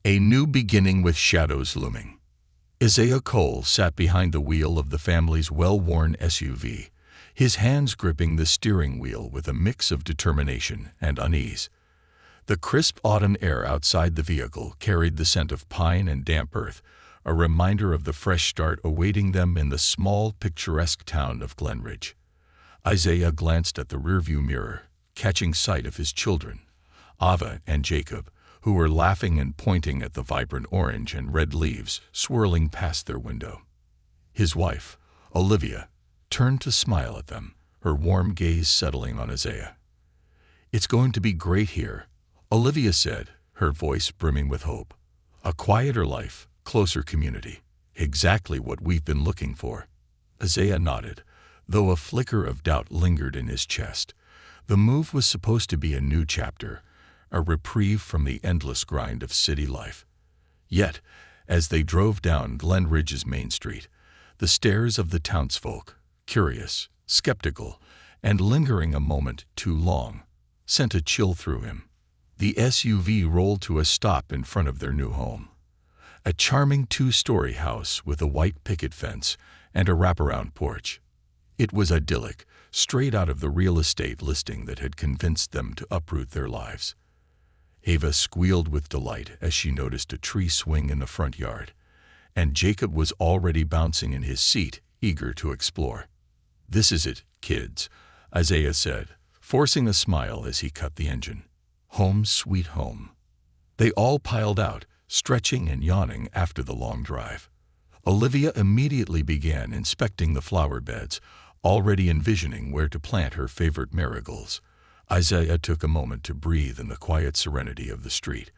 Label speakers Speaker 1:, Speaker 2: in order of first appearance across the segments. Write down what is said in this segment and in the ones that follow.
Speaker 1: A new beginning with shadows looming. Isaiah Cole sat behind the wheel of the family's well-worn SUV, his hands gripping the steering wheel with a mix of determination and unease. The crisp autumn air outside the vehicle carried the scent of pine and damp earth, a reminder of the fresh start awaiting them in the small, picturesque town of Glenridge. Isaiah glanced at the rearview mirror, catching sight of his children, Ava and Jacob, who were laughing and pointing at the vibrant orange and red leaves swirling past their window. His wife, Olivia, turned to smile at them, her warm gaze settling on Isaiah. "It's going to be great here," Olivia said, her voice brimming with hope. "A quieter life, closer community. Exactly what we've been looking for." Isaiah nodded, though a flicker of doubt lingered in his chest. The move was supposed to be a new chapter, a reprieve from the endless grind of city life. Yet, as they drove down Glenridge's main street, the stares of the townsfolk, curious, skeptical, and lingering a moment too long, sent a chill through him. The SUV rolled to a stop in front of their new home. A charming two-story house with a white picket fence and a wraparound porch. It was idyllic, straight out of the real estate listing that had convinced them to uproot their lives. Ava squealed with delight as she noticed a tree swing in the front yard, and Jacob was already bouncing in his seat, eager to explore. "This is it, kids," Isaiah said, forcing a smile as he cut the engine. "Home sweet home." They all piled out, stretching and yawning after the long drive. Olivia immediately began inspecting the flower beds, already envisioning where to plant her favorite marigolds. Isaiah took a moment to breathe in the quiet serenity of the street,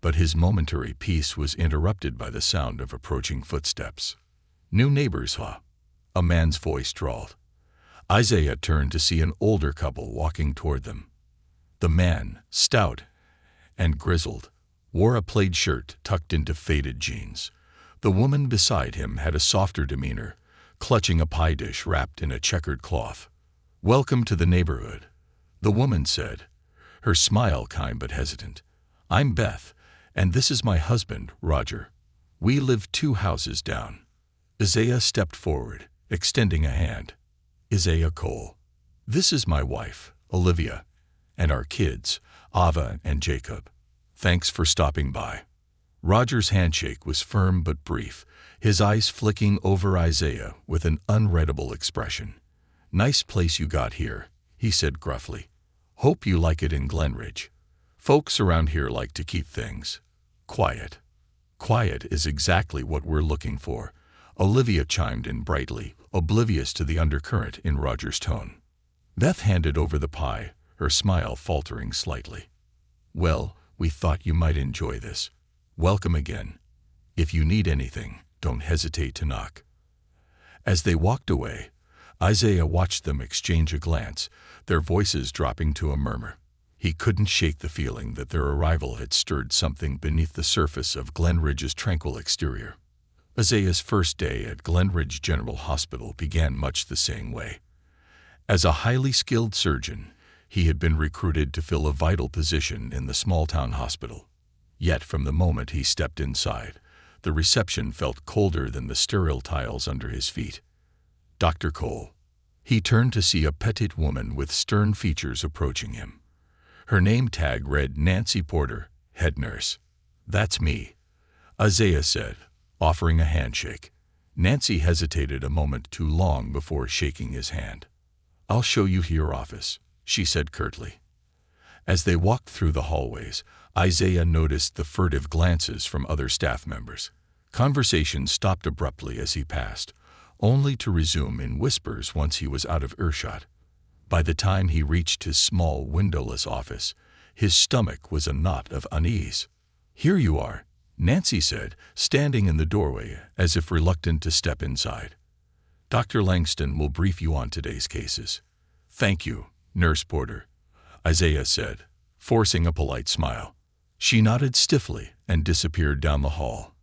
Speaker 1: but his momentary peace was interrupted by the sound of approaching footsteps. "New neighbors, huh?" a man's voice drawled. Isaiah turned to see an older couple walking toward them. The man, stout and grizzled, wore a plaid shirt tucked into faded jeans. The woman beside him had a softer demeanor, clutching a pie dish wrapped in a checkered cloth. "Welcome to the neighborhood," the woman said, her smile kind but hesitant. "I'm Beth, and this is my husband, Roger. We live 2 houses down." Isaiah stepped forward, extending a hand. "Isaiah Cole. This is my wife, Olivia, and our kids, Ava and Jacob. Thanks for stopping by." Roger's handshake was firm but brief, his eyes flicking over Isaiah with an unreadable expression. "Nice place you got here," he said gruffly. "Hope you like it in Glenridge. Folks around here like to keep things quiet." "Quiet is exactly what we're looking for," Olivia chimed in brightly, oblivious to the undercurrent in Roger's tone. Beth handed over the pie, her smile faltering slightly. "Well, we thought you might enjoy this. Welcome again. If you need anything, don't hesitate to knock." As they walked away, Isaiah watched them exchange a glance, their voices dropping to a murmur. He couldn't shake the feeling that their arrival had stirred something beneath the surface of Glenridge's tranquil exterior. Isaiah's first day at Glenridge General Hospital began much the same way. As a highly skilled surgeon, he had been recruited to fill a vital position in the small-town hospital. Yet from the moment he stepped inside, the reception felt colder than the sterile tiles under his feet. "Dr. Cole." He turned to see a petite woman with stern features approaching him. Her name tag read Nancy Porter, head nurse. "That's me," Isaiah said, offering a handshake. Nancy hesitated a moment too long before shaking his hand. "I'll show you to your office," she said curtly. As they walked through the hallways, Isaiah noticed the furtive glances from other staff members. Conversation stopped abruptly as he passed, only to resume in whispers once he was out of earshot. By the time he reached his small, windowless office, his stomach was a knot of unease. "Here you are," Nancy said, standing in the doorway as if reluctant to step inside. "Dr. Langston will brief you on today's cases." "Thank you, Nurse Porter," Isaiah said, forcing a polite smile. She nodded stiffly and disappeared down the hall.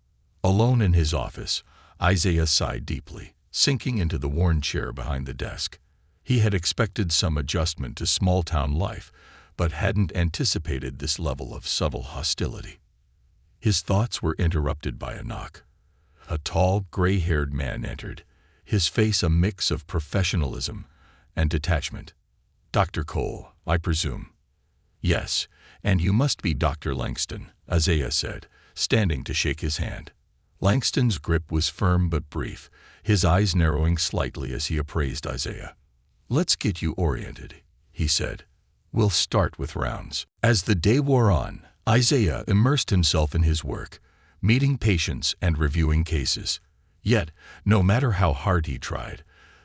Speaker 1: Alone in his office, Isaiah sighed deeply, sinking into the worn chair behind the desk. He had expected some adjustment to small-town life, but hadn't anticipated this level of subtle hostility. His thoughts were interrupted by a knock. A tall, gray-haired man entered, his face a mix of professionalism and detachment. "Dr. Cole, I presume?" "Yes, and you must be Dr. Langston," Isaiah said, standing to shake his hand. Langston's grip was firm but brief, his eyes narrowing slightly as he appraised Isaiah. "Let's get you oriented," he said. "We'll start with rounds." As the day wore on, Isaiah immersed himself in his work, meeting patients and reviewing cases. Yet, no matter how hard he tried,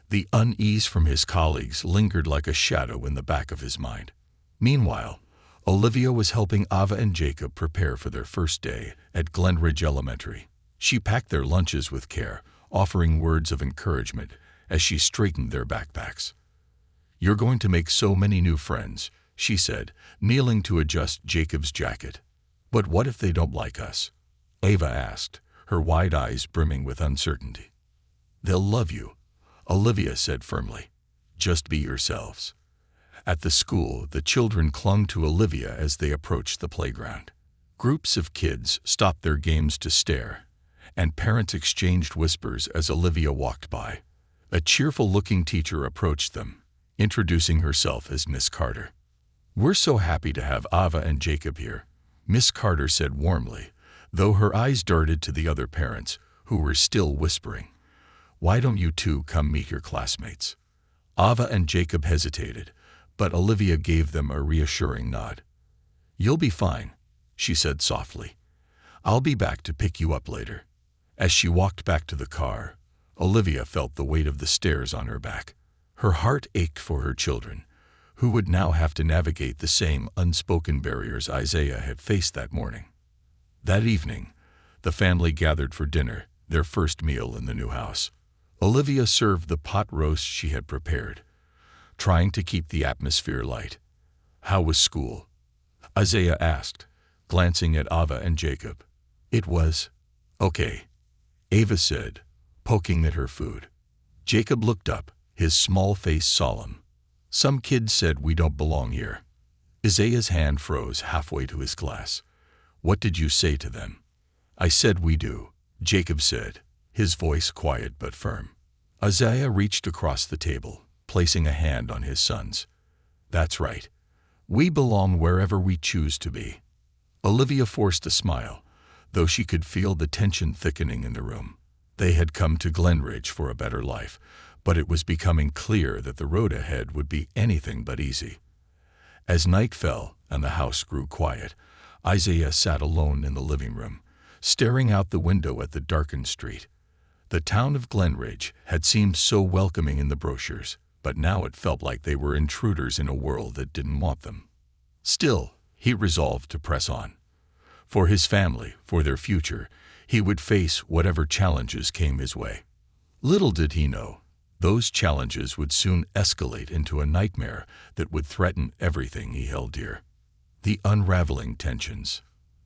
Speaker 1: the unease from his colleagues lingered like a shadow in the back of his mind. Meanwhile, Olivia was helping Ava and Jacob prepare for their first day at Glenridge Elementary. She packed their lunches with care, offering words of encouragement as she straightened their backpacks. "You're going to make so many new friends," she said, kneeling to adjust Jacob's jacket. "But what if they don't like us?" Ava asked, her wide eyes brimming with uncertainty. "They'll love you," Olivia said firmly. "Just be yourselves." At the school, the children clung to Olivia as they approached the playground. Groups of kids stopped their games to stare, and parents exchanged whispers as Olivia walked by. A cheerful-looking teacher approached them, introducing herself as Miss Carter. "We're so happy to have Ava and Jacob here," Miss Carter said warmly, though her eyes darted to the other parents, who were still whispering. "Why don't you two come meet your classmates?" Ava and Jacob hesitated, but Olivia gave them a reassuring nod. "You'll be fine," she said softly. "I'll be back to pick you up later." As she walked back to the car, Olivia felt the weight of the stairs on her back. Her heart ached for her children, who would now have to navigate the same unspoken barriers Isaiah had faced that morning. That evening, the family gathered for dinner, their first meal in the new house. Olivia served the pot roast she had prepared, trying to keep the atmosphere light. "How was school?" Isaiah asked, glancing at Ava and Jacob. "It was okay," Ava said, poking at her food. Jacob looked up, his small face solemn. "Some kids said we don't belong here." Isaiah's hand froze halfway to his glass. "What did you say to them?" "I said we do," Jacob said, his voice quiet but firm. Isaiah reached across the table, placing a hand on his son's. "That's right. We belong wherever we choose to be." Olivia forced a smile, though she could feel the tension thickening in the room. They had come to Glenridge for a better life, but it was becoming clear that the road ahead would be anything but easy. As night fell and the house grew quiet, Isaiah sat alone in the living room, staring out the window at the darkened street. The town of Glenridge had seemed so welcoming in the brochures, but now it felt like they were intruders in a world that didn't want them. Still, he resolved to press on. For his family, for their future, he would face whatever challenges came his way. Little did he know, those challenges would soon escalate into a nightmare that would threaten everything he held dear. The unraveling tensions.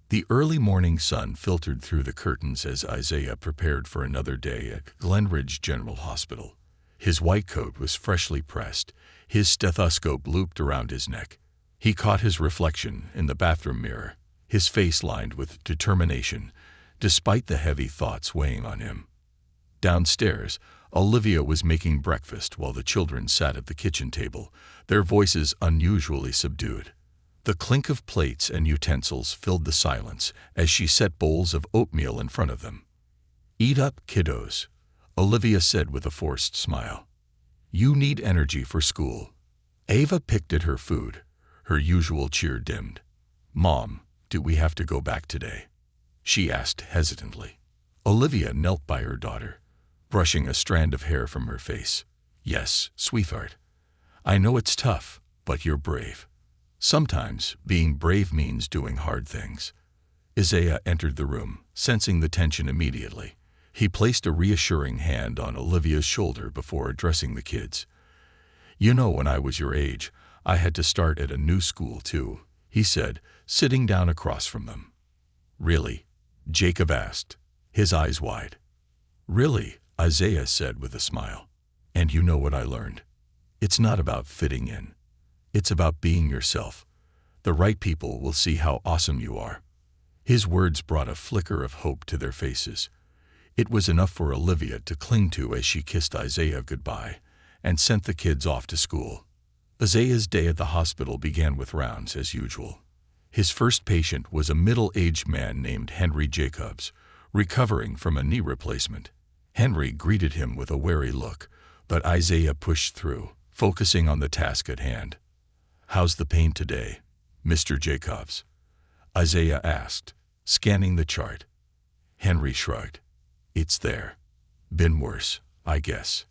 Speaker 1: The early morning sun filtered through the curtains as Isaiah prepared for another day at Glenridge General Hospital. His white coat was freshly pressed, his stethoscope looped around his neck. He caught his reflection in the bathroom mirror, his face lined with determination, despite the heavy thoughts weighing on him. Downstairs, Olivia was making breakfast while the children sat at the kitchen table, their voices unusually subdued. The clink of plates and utensils filled the silence as she set bowls of oatmeal in front of them. "Eat up, kiddos," Olivia said with a forced smile. "You need energy for school." Ava picked at her food, her usual cheer dimmed. "Mom, do we have to go back today?" she asked hesitantly. Olivia knelt by her daughter, brushing a strand of hair from her face. "Yes, sweetheart. I know it's tough, but you're brave. Sometimes being brave means doing hard things." Isaiah entered the room, sensing the tension immediately. He placed a reassuring hand on Olivia's shoulder before addressing the kids. "You know, when I was your age, I had to start at a new school too," he said, sitting down across from them. "Really?" Jacob asked, his eyes wide. "Really," Isaiah said with a smile. "And you know what I learned? It's not about fitting in. It's about being yourself. The right people will see how awesome you are." His words brought a flicker of hope to their faces. It was enough for Olivia to cling to as she kissed Isaiah goodbye and sent the kids off to school. Isaiah's day at the hospital began with rounds as usual. His first patient was a middle-aged man named Henry Jacobs, recovering from a knee replacement. Henry greeted him with a wary look, but Isaiah pushed through, focusing on the task at hand. "How's the pain today, Mr. Jacobs?" Isaiah asked, scanning the chart. Henry shrugged. "It's there. Been worse, I guess."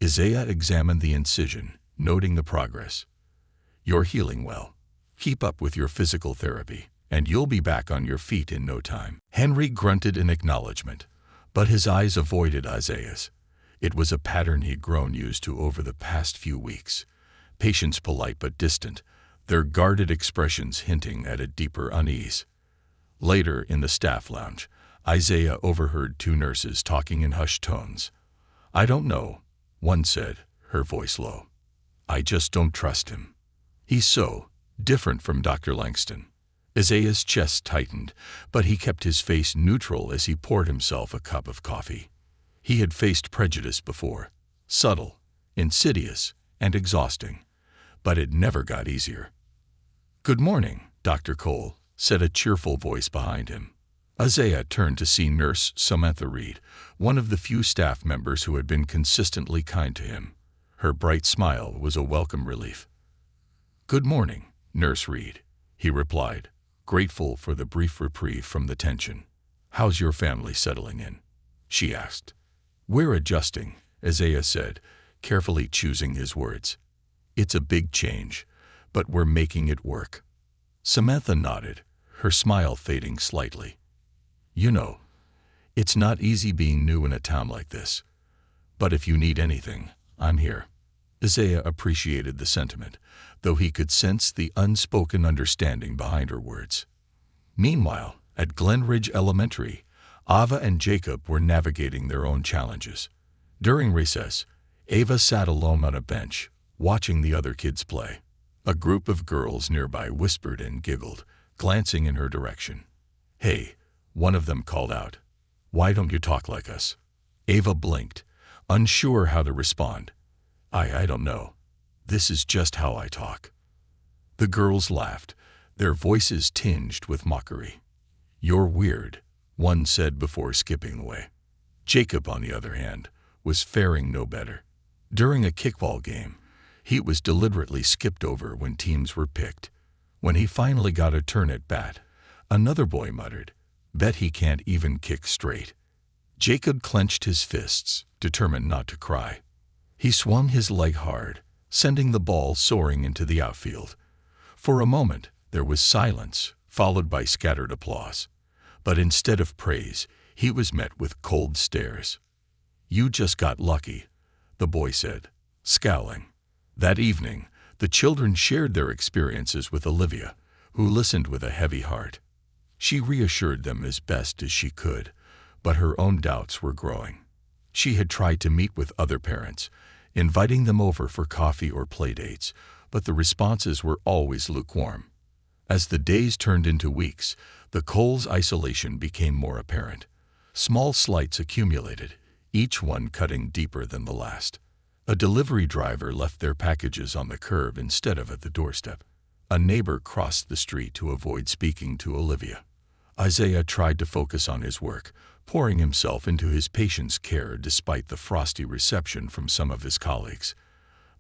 Speaker 1: Isaiah examined the incision, noting the progress. "You're healing well. Keep up with your physical therapy, and you'll be back on your feet in no time." Henry grunted in acknowledgement, but his eyes avoided Isaiah's. It was a pattern he'd grown used to over the past few weeks. Patients polite but distant, their guarded expressions hinting at a deeper unease. Later, in the staff lounge, Isaiah overheard two nurses talking in hushed tones. "I don't know," one said, her voice low. "I just don't trust him. He's so different from Dr. Langston." Isaiah's chest tightened, but he kept his face neutral as he poured himself a cup of coffee. He had faced prejudice before, subtle, insidious, and exhausting, but it never got easier. "Good morning, Dr. Cole," said a cheerful voice behind him. Isaiah turned to see Nurse Samantha Reed, one of the few staff members who had been consistently kind to him. Her bright smile was a welcome relief. "Good morning, Nurse Reed," he replied, grateful for the brief reprieve from the tension. "How's your family settling in?" she asked. "We're adjusting," Isaiah said, carefully choosing his words. "It's a big change, but we're making it work." Samantha nodded, her smile fading slightly. "You know, it's not easy being new in a town like this. But if you need anything, I'm here." Isaiah appreciated the sentiment, though he could sense the unspoken understanding behind her words. Meanwhile, at Glen Ridge Elementary, Ava and Jacob were navigating their own challenges. During recess, Ava sat alone on a bench, watching the other kids play. A group of girls nearby whispered and giggled, glancing in her direction. "Hey," one of them called out. "Why don't you talk like us?" Ava blinked, unsure how to respond. I don't know. This is just how I talk." The girls laughed, their voices tinged with mockery. "You're weird," one said before skipping away. Jacob, on the other hand, was faring no better. During a kickball game, he was deliberately skipped over when teams were picked. When he finally got a turn at bat, another boy muttered, "Bet he can't even kick straight." Jacob clenched his fists, determined not to cry. He swung his leg hard, sending the ball soaring into the outfield. For a moment, there was silence, followed by scattered applause. But instead of praise, he was met with cold stares. "You just got lucky," the boy said, scowling. That evening, the children shared their experiences with Olivia, who listened with a heavy heart. She reassured them as best as she could, but her own doubts were growing. She had tried to meet with other parents, inviting them over for coffee or playdates, but the responses were always lukewarm. As the days turned into weeks, the Coles' isolation became more apparent. Small slights accumulated, each one cutting deeper than the last. A delivery driver left their packages on the curb instead of at the doorstep. A neighbor crossed the street to avoid speaking to Olivia. Isaiah tried to focus on his work, pouring himself into his patient's care despite the frosty reception from some of his colleagues.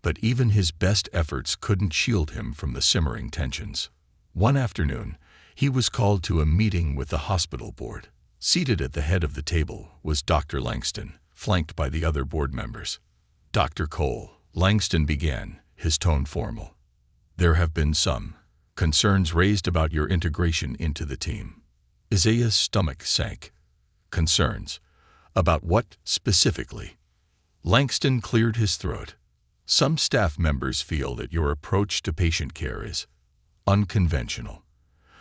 Speaker 1: But even his best efforts couldn't shield him from the simmering tensions. One afternoon, he was called to a meeting with the hospital board. Seated at the head of the table was Dr. Langston, flanked by the other board members. "Dr. Cole," Langston began, his tone formal. "There have been some concerns raised about your integration into the team." Isaiah's stomach sank. "Concerns? About what specifically?" Langston cleared his throat. "Some staff members feel that your approach to patient care is unconventional.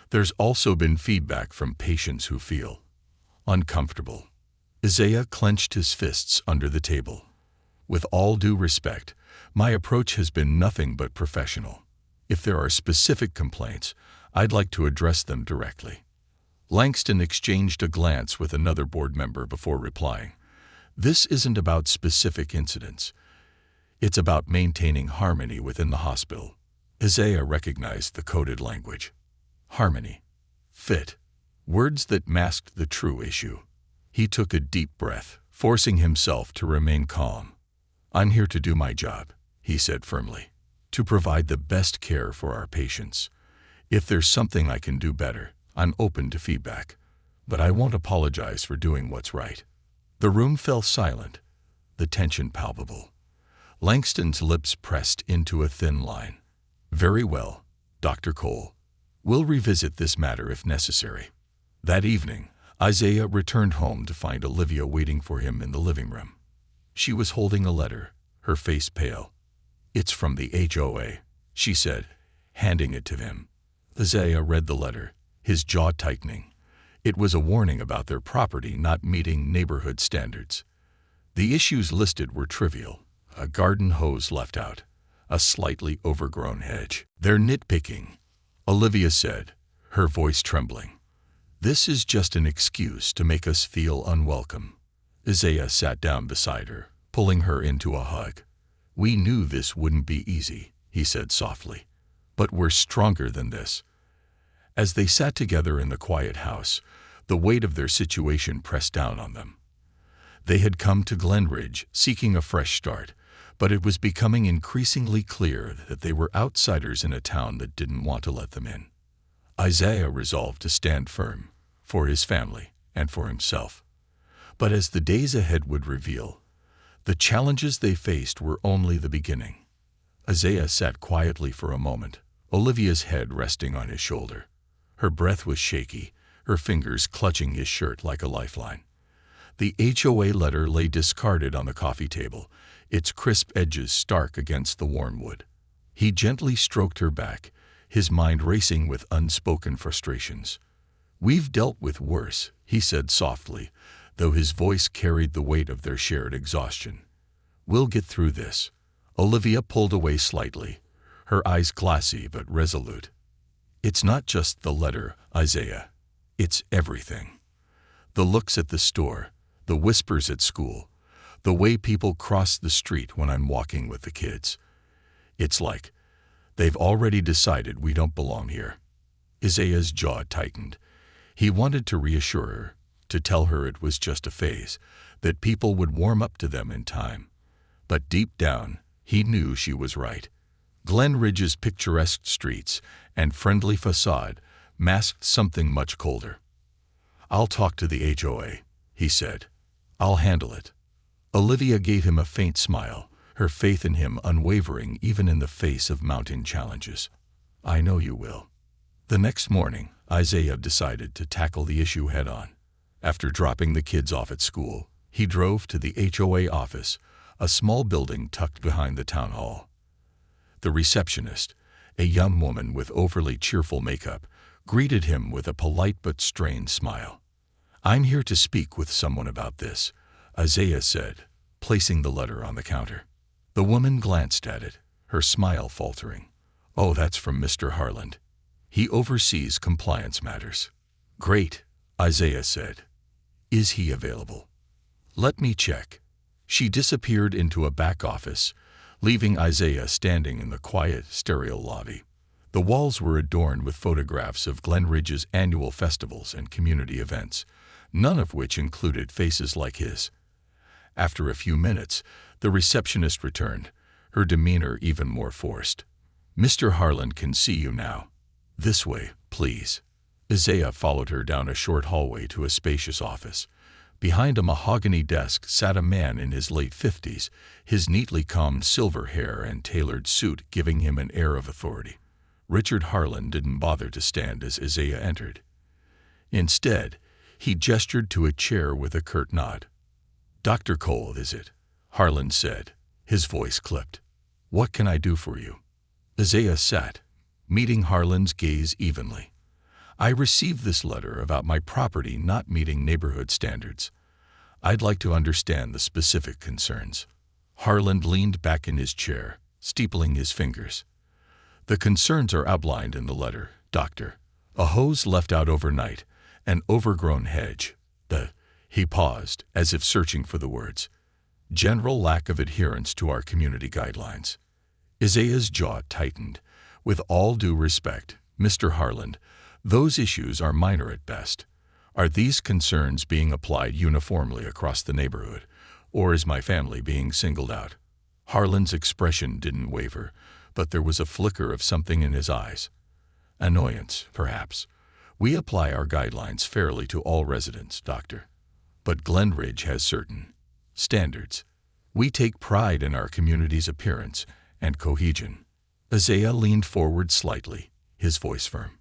Speaker 1: There's also been feedback from patients who feel uncomfortable." Isaiah clenched his fists under the table. "With all due respect, my approach has been nothing but professional. If there are specific complaints, I'd like to address them directly." Langston exchanged a glance with another board member before replying. This isn't about specific incidents. It's about maintaining harmony within the hospital. Isaiah recognized the coded language. Harmony. Fit. Words that masked the true issue. He took a deep breath, forcing himself to remain calm. "I'm here to do my job," he said firmly. "To provide the best care for our patients. If there's something I can do better, I'm open to feedback. But I won't apologize for doing what's right." The room fell silent, the tension palpable. Langston's lips pressed into a thin line. "Very well, Dr. Cole. We'll revisit this matter if necessary." That evening, Isaiah returned home to find Olivia waiting for him in the living room. She was holding a letter, her face pale. "It's from the HOA," she said, handing it to him. Isaiah read the letter, his jaw tightening. It was a warning about their property not meeting neighborhood standards. The issues listed were trivial: a garden hose left out, a slightly overgrown hedge. "They're nitpicking," Olivia said, her voice trembling. "This is just an excuse to make us feel unwelcome." Isaiah sat down beside her, pulling her into a hug. "We knew this wouldn't be easy," he said softly, "but we're stronger than this." As they sat together in the quiet house, the weight of their situation pressed down on them. They had come to Glenridge seeking a fresh start, but it was becoming increasingly clear that they were outsiders in a town that didn't want to let them in. Isaiah resolved to stand firm, for his family and for himself. But as the days ahead would reveal, the challenges they faced were only the beginning. Isaiah sat quietly for a moment, Olivia's head resting on his shoulder. Her breath was shaky, her fingers clutching his shirt like a lifeline. The HOA letter lay discarded on the coffee table, its crisp edges stark against the warm wood. He gently stroked her back, his mind racing with unspoken frustrations. "We've dealt with worse," he said softly, though his voice carried the weight of their shared exhaustion. "We'll get through this." Olivia pulled away slightly, her eyes glassy but resolute. "It's not just the letter, Isaiah. It's everything. The looks at the store, the whispers at school, the way people cross the street when I'm walking with the kids. It's like they've already decided we don't belong here." Isaiah's jaw tightened. He wanted to reassure her, to tell her it was just a phase, that people would warm up to them in time. But deep down, he knew she was right. Glenridge's picturesque streets and friendly facade masked something much colder. "I'll talk to the HOA," he said. "I'll handle it." Olivia gave him a faint smile, her faith in him unwavering even in the face of mounting challenges. "I know you will." The next morning, Isaiah decided to tackle the issue head-on. After dropping the kids off at school, he drove to the HOA office, a small building tucked behind the town hall. The receptionist, a young woman with overly cheerful makeup, greeted him with a polite but strained smile. "I'm here to speak with someone about this," Isaiah said, placing the letter on the counter. The woman glanced at it, her smile faltering. "Oh, that's from Mr. Harland. He oversees compliance matters." "Great," Isaiah said. "Is he available?" "Let me check." She disappeared into a back office, leaving Isaiah standing in the quiet, sterile lobby. The walls were adorned with photographs of Glenridge's annual festivals and community events, none of which included faces like his. After a few minutes, the receptionist returned, her demeanor even more forced. "Mr. Harland can see you now. This way, please." Isaiah followed her down a short hallway to a spacious office. Behind a mahogany desk sat a man in his late 50s, his neatly combed silver hair and tailored suit giving him an air of authority. Richard Harland didn't bother to stand as Isaiah entered. Instead, he gestured to a chair with a curt nod. "Dr. Cole, is it?" Harland said, his voice clipped. "What can I do for you?" Isaiah sat, meeting Harland's gaze evenly. "I received this letter about my property not meeting neighborhood standards. I'd like to understand the specific concerns." Harland leaned back in his chair, steepling his fingers. "The concerns are outlined in the letter, Doctor. A hose left out overnight, An overgrown hedge. He paused, as if searching for the words. General lack of adherence to our community guidelines. Isaiah's jaw tightened. With all due respect, Mr. Harland, those issues are minor at best. Are these concerns being applied uniformly across the neighborhood, or is my family being singled out? Harland's expression didn't waver, but there was a flicker of something in his eyes. Annoyance, perhaps. We apply our guidelines fairly to all residents, Doctor. But Glenridge has certain standards. We take pride in our community's appearance and cohesion. Isaiah leaned forward slightly, his voice firm.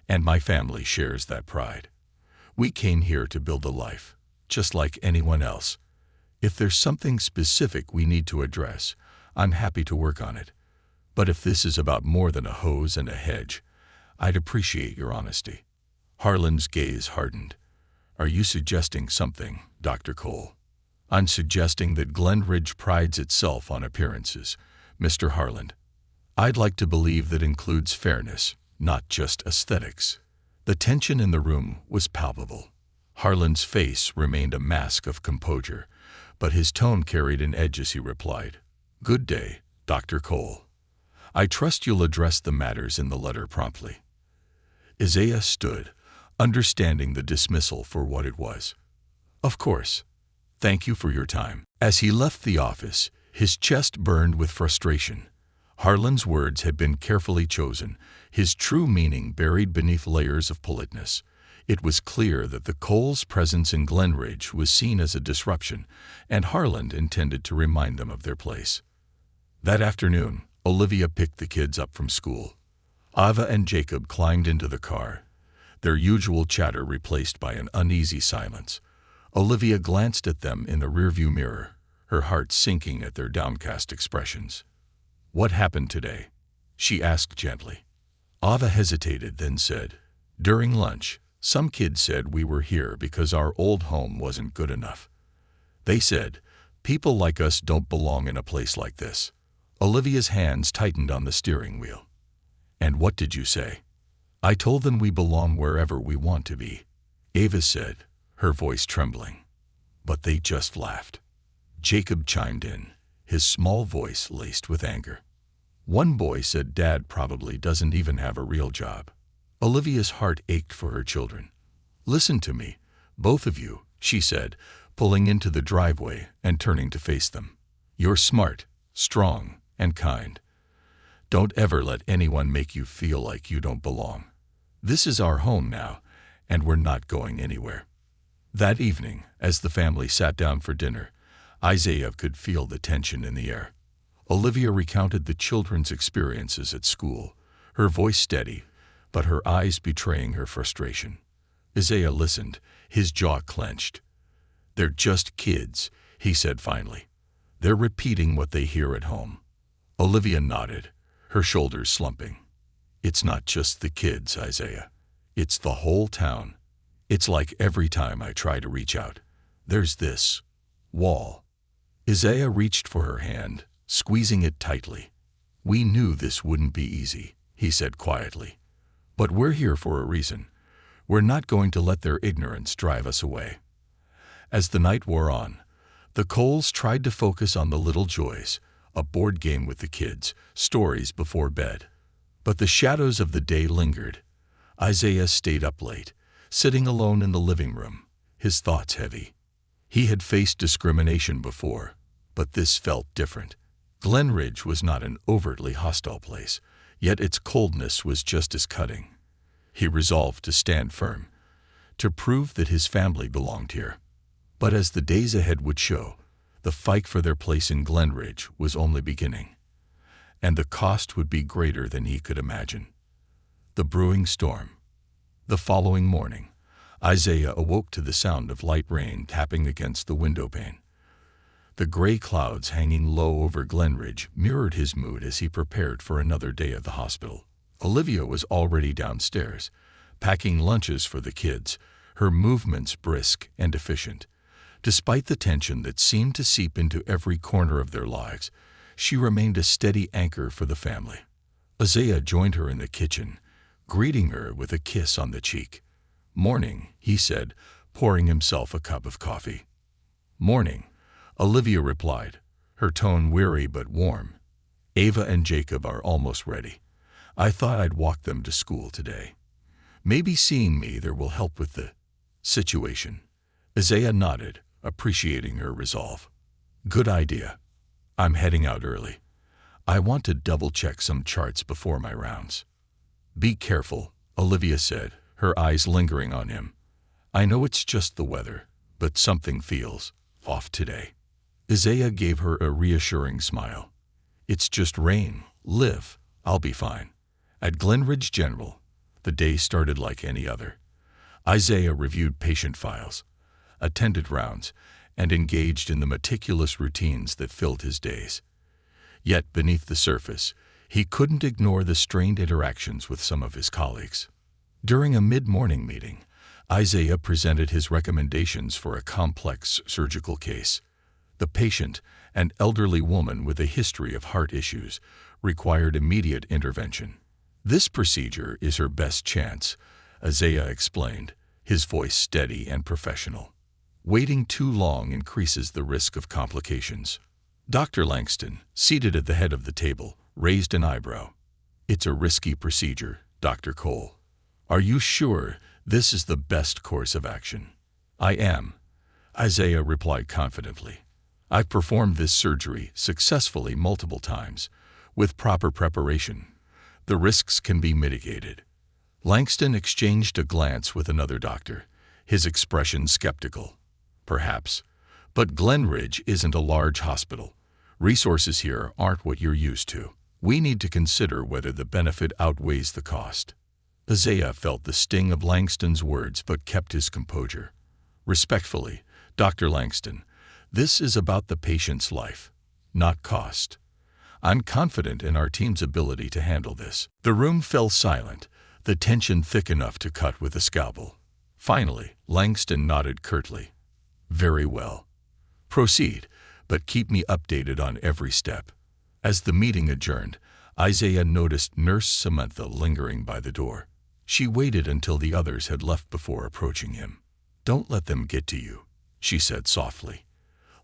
Speaker 1: And my family shares that pride. We came here to build a life, just like anyone else. If there's something specific we need to address, I'm happy to work on it. But if this is about more than a hose and a hedge, I'd appreciate your honesty. Harland's gaze hardened. Are you suggesting something, Dr. Cole? I'm suggesting that Glenridge prides itself on appearances, Mr. Harland. I'd like to believe that includes fairness, not just aesthetics. The tension in the room was palpable. Harland's face remained a mask of composure, but his tone carried an edge as he replied, Good day, Dr. Cole. I trust you'll address the matters in the letter promptly. Isaiah stood, understanding the dismissal for what it was. Of course. Thank you for your time. As he left the office, his chest burned with frustration. Harland's words had been carefully chosen, his true meaning buried beneath layers of politeness. It was clear that the Coles' presence in Glenridge was seen as a disruption, and Harland intended to remind them of their place. That afternoon, Olivia picked the kids up from school. Ava and Jacob climbed into the car, their usual chatter replaced by an uneasy silence. Olivia glanced at them in the rearview mirror, her heart sinking at their downcast expressions. What happened today? She asked gently. Ava hesitated, then said, During lunch, some kid said we were here because our old home wasn't good enough. They said, people like us don't belong in a place like this. Olivia's hands tightened on the steering wheel. And what did you say? I told them we belong wherever we want to be, Ava said, her voice trembling. But they just laughed. Jacob chimed in, his small voice laced with anger. One boy said Dad probably doesn't even have a real job. Olivia's heart ached for her children. Listen to me, both of you, she said, pulling into the driveway and turning to face them. You're smart, strong, and kind. Don't ever let anyone make you feel like you don't belong. This is our home now, and we're not going anywhere. That evening, as the family sat down for dinner, Isaiah could feel the tension in the air. Olivia recounted the children's experiences at school, her voice steady, but her eyes betraying her frustration. Isaiah listened, his jaw clenched. They're just kids, he said finally. They're repeating what they hear at home. Olivia nodded, her shoulders slumping. It's not just the kids, Isaiah. It's the whole town. It's like every time I try to reach out, there's this wall. Isaiah reached for her hand, squeezing it tightly. We knew this wouldn't be easy, he said quietly. But we're here for a reason. We're not going to let their ignorance drive us away. As the night wore on, the Coles tried to focus on the little joys, a board game with the kids, stories before bed. But the shadows of the day lingered. Isaiah stayed up late, sitting alone in the living room, his thoughts heavy. He had faced discrimination before, but this felt different. Glenridge was not an overtly hostile place, yet its coldness was just as cutting. He resolved to stand firm, to prove that his family belonged here. But as the days ahead would show, the fight for their place in Glenridge was only beginning, and the cost would be greater than he could imagine. The brewing storm. The following morning, Isaiah awoke to the sound of light rain tapping against the window pane. The gray clouds hanging low over Glenridge mirrored his mood as he prepared for another day at the hospital. Olivia was already downstairs, packing lunches for the kids, her movements brisk and efficient. Despite the tension that seemed to seep into every corner of their lives, she remained a steady anchor for the family. Isaiah joined her in the kitchen, greeting her with a kiss on the cheek. "Morning," he said, pouring himself a cup of coffee. "Morning," Olivia replied, her tone weary but warm. "Ava and Jacob are almost ready. I thought I'd walk them to school today. Maybe seeing me there will help with the situation." Isaiah nodded, appreciating her resolve. "Good idea. I'm heading out early. I want to double-check some charts before my rounds." "Be careful," Olivia said, her eyes lingering on him. "I know it's just the weather, but something feels off today." Isaiah gave her a reassuring smile. "It's just rain. Liv, I'll be fine." At Glenridge General, the day started like any other. Isaiah reviewed patient files, attended rounds, and engaged in the meticulous routines that filled his days. Yet beneath the surface, he couldn't ignore the strained interactions with some of his colleagues. During a mid-morning meeting, Isaiah presented his recommendations for a complex surgical case. The patient, an elderly woman with a history of heart issues, required immediate intervention. "This procedure is her best chance," Isaiah explained, his voice steady and professional. "Waiting too long increases the risk of complications." Dr. Langston, seated at the head of the table, raised an eyebrow. "It's a risky procedure, Dr. Cole. Are you sure this is the best course of action?" "I am," Isaiah replied confidently. "I've performed this surgery successfully multiple times. With proper preparation, the risks can be mitigated." Langston exchanged a glance with another doctor, his expression skeptical. "Perhaps, but Glenridge isn't a large hospital. Resources here aren't what you're used to. We need to consider whether the benefit outweighs the cost." Isaiah felt the sting of Langston's words but kept his composure. "Respectfully, Dr. Langston, this is about the patient's life, not cost. I'm confident in our team's ability to handle this." The room fell silent, the tension thick enough to cut with a scalpel. Finally, Langston nodded curtly. "Very well. Proceed, but keep me updated on every step." As the meeting adjourned, Isaiah noticed Nurse Samantha lingering by the door. She waited until the others had left before approaching him. "Don't let them get to you," she said softly.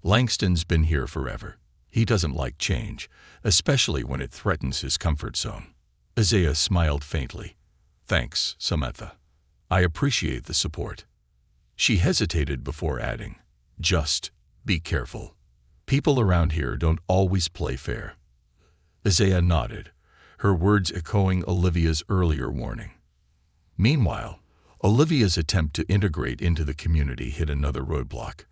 Speaker 1: "Langston's been here forever. He doesn't like change, especially when it threatens his comfort zone." Isaiah smiled faintly. "Thanks, Samantha. I appreciate the support." She hesitated before adding, "Just be careful. People around here don't always play fair." Isaiah nodded, her words echoing Olivia's earlier warning. Meanwhile, Olivia's attempt to integrate into the community hit another roadblock.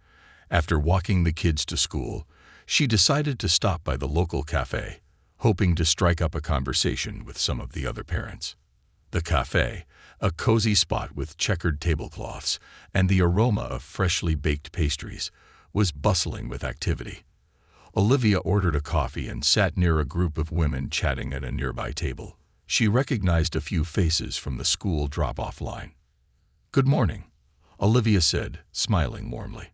Speaker 1: After walking the kids to school, she decided to stop by the local cafe, hoping to strike up a conversation with some of the other parents. The cafe, a cozy spot with checkered tablecloths and the aroma of freshly baked pastries, was bustling with activity. Olivia ordered a coffee and sat near a group of women chatting at a nearby table. She recognized a few faces from the school drop-off line. "Good morning," Olivia said, smiling warmly.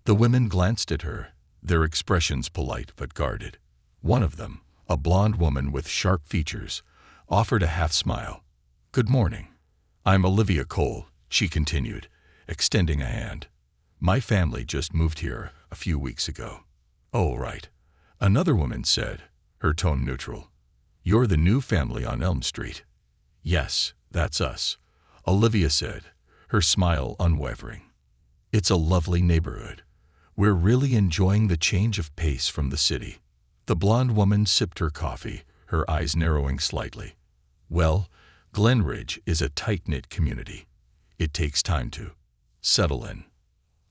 Speaker 1: The women glanced at her, their expressions polite but guarded. One of them, a blonde woman with sharp features, offered a half-smile. "Good morning. I'm Olivia Cole," she continued, extending a hand. "My family just moved here a few weeks ago." "Oh, right," another woman said, her tone neutral. "You're the new family on Elm Street." "Yes, that's us," Olivia said, her smile unwavering. "It's a lovely neighborhood. We're really enjoying the change of pace from the city." The blonde woman sipped her coffee, her eyes narrowing slightly. "Well, Glenridge is a tight-knit community. It takes time to settle in."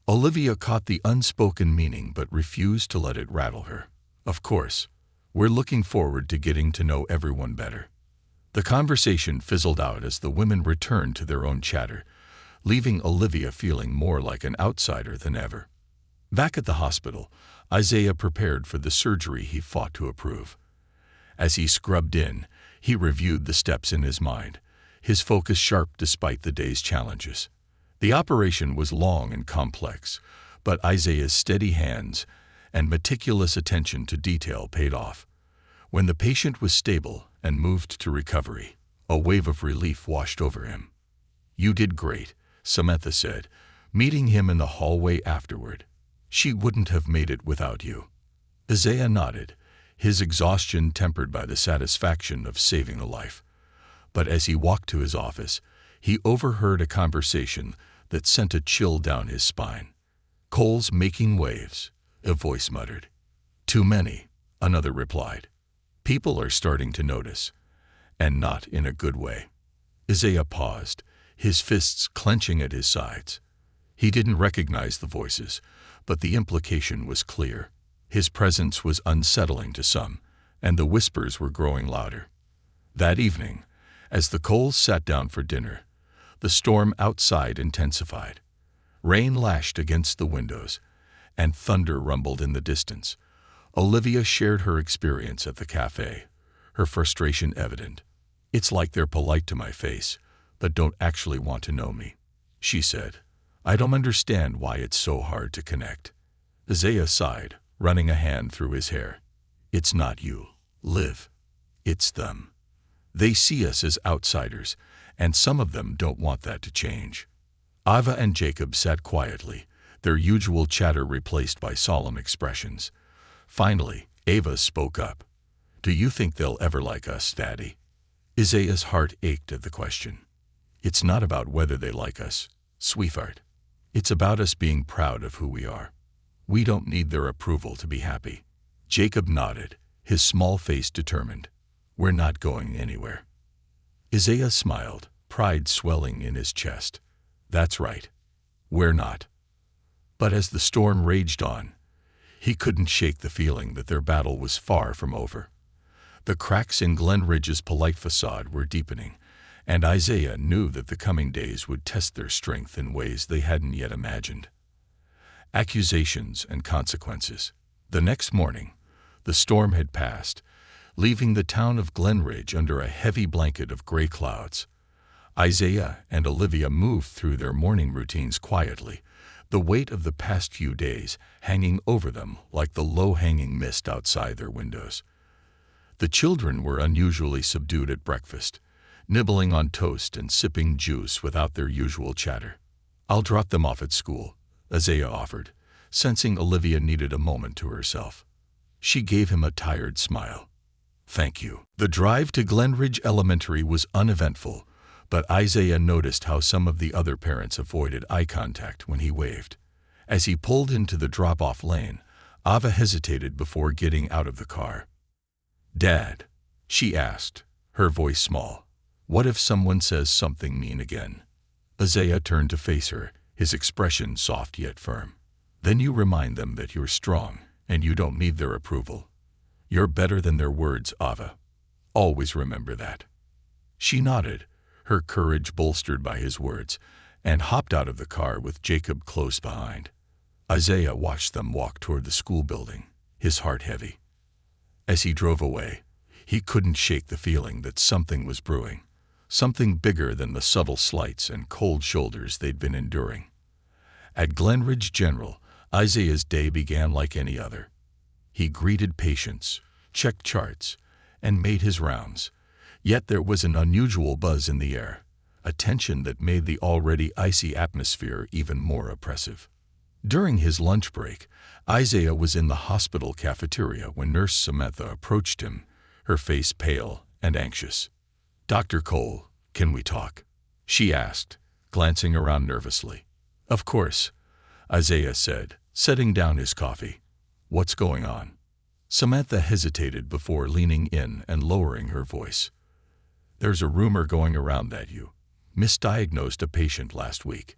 Speaker 1: Olivia caught the unspoken meaning but refused to let it rattle her. "Of course, we're looking forward to getting to know everyone better." The conversation fizzled out as the women returned to their own chatter, leaving Olivia feeling more like an outsider than ever. Back at the hospital, Isaiah prepared for the surgery he fought to approve. As he scrubbed in, he reviewed the steps in his mind, his focus sharp despite the day's challenges. The operation was long and complex, but Isaiah's steady hands and meticulous attention to detail paid off. When the patient was stable and moved to recovery, a wave of relief washed over him. "You did great," Samantha said, meeting him in the hallway afterward. "She wouldn't have made it without you." Isaiah nodded, his exhaustion tempered by the satisfaction of saving a life. But as he walked to his office, he overheard a conversation that sent a chill down his spine. "Cole's making waves," a voice muttered. "Too many," another replied. "People are starting to notice, and not in a good way." Isaiah paused, his fists clenching at his sides. He didn't recognize the voices, but the implication was clear. His presence was unsettling to some, and the whispers were growing louder. That evening, as the Coles sat down for dinner, the storm outside intensified. Rain lashed against the windows, and thunder rumbled in the distance. Olivia shared her experience at the cafe, her frustration evident. "It's like they're polite to my face, but don't actually want to know me," she said. "I don't understand why it's so hard to connect." Isaiah sighed, running a hand through his hair. "It's not you, Liv. It's them. They see us as outsiders, and some of them don't want that to change." Ava and Jacob sat quietly, their usual chatter replaced by solemn expressions. Finally, Ava spoke up. "Do you think they'll ever like us, Daddy?" Isaiah's heart ached at the question. "It's not about whether they like us, sweetheart. It's about us being proud of who we are. We don't need their approval to be happy." Jacob nodded, his small face determined. "We're not going anywhere." Isaiah smiled, pride swelling in his chest. "That's right. We're not." But as the storm raged on, he couldn't shake the feeling that their battle was far from over. The cracks in Glenridge's polite facade were deepening, and Isaiah knew that the coming days would test their strength in ways they hadn't yet imagined. Accusations and consequences. The next morning, the storm had passed, leaving the town of Glenridge under a heavy blanket of gray clouds. Isaiah and Olivia moved through their morning routines quietly, the weight of the past few days hanging over them like the low-hanging mist outside their windows. The children were unusually subdued at breakfast, nibbling on toast and sipping juice without their usual chatter. "I'll drop them off at school," Isaiah offered, sensing Olivia needed a moment to herself. She gave him a tired smile. "Thank you." The drive to Glenridge Elementary was uneventful, but Isaiah noticed how some of the other parents avoided eye contact when he waved. As he pulled into the drop-off lane, Ava hesitated before getting out of the car. "Dad," she asked, her voice small, "what if someone says something mean again?" Isaiah turned to face her, his expression soft yet firm. "Then you remind them that you're strong, and you don't need their approval. You're better than their words, Ava. Always remember that." She nodded, her courage bolstered by his words, and hopped out of the car with Jacob close behind. Isaiah watched them walk toward the school building, his heart heavy. As he drove away, he couldn't shake the feeling that something was brewing, something bigger than the subtle slights and cold shoulders they'd been enduring. At Glenridge General, Isaiah's day began like any other. He greeted patients, checked charts, and made his rounds. Yet there was an unusual buzz in the air, a tension that made the already icy atmosphere even more oppressive. During his lunch break, Isaiah was in the hospital cafeteria when Nurse Samantha approached him, her face pale and anxious. "Dr. Cole, can we talk?" she asked, glancing around nervously. "Of course," Isaiah said, setting down his coffee. "What's going on?" Samantha hesitated before leaning in and lowering her voice. "There's a rumor going around that you misdiagnosed a patient last week.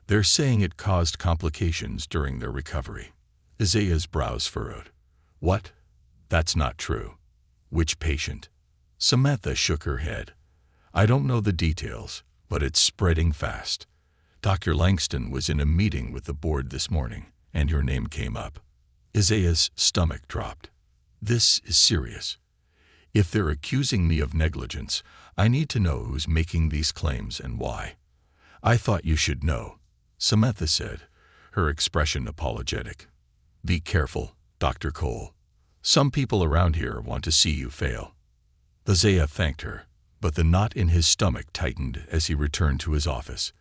Speaker 1: They're saying it caused complications during their recovery." Isaiah's brows furrowed. "What? That's not true." "Which patient?" Samantha shook her head. "I don't know the details, but it's spreading fast. Dr. Langston was in a meeting with the board this morning, and your name came up." Isaiah's stomach dropped. "This is serious. If they're accusing me of negligence, I need to know who's making these claims and why." "I thought you should know," Samantha said, her expression apologetic. "Be careful, Dr. Cole. Some people around here want to see you fail." Isaiah thanked her, but the knot in his stomach tightened as he returned to his office.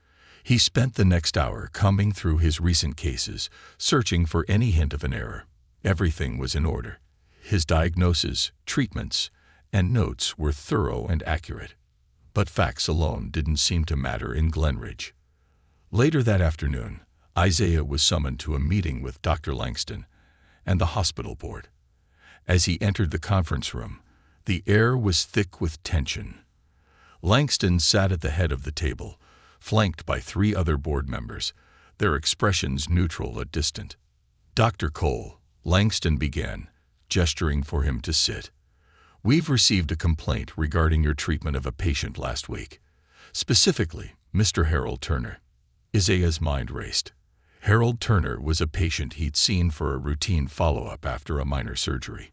Speaker 1: He spent the next hour combing through his recent cases, searching for any hint of an error. Everything was in order. His diagnosis, treatments, and notes were thorough and accurate. But facts alone didn't seem to matter in Glenridge. Later that afternoon, Isaiah was summoned to a meeting with Dr. Langston and the hospital board. As he entered the conference room, the air was thick with tension. Langston sat at the head of the table, flanked by 3 other board members, their expressions neutral but distant. "Dr. Cole," Langston began, gesturing for him to sit. "We've received a complaint regarding your treatment of a patient last week. Specifically, Mr. Harold Turner." Isaiah's mind raced. Harold Turner was a patient he'd seen for a routine follow-up after a minor surgery.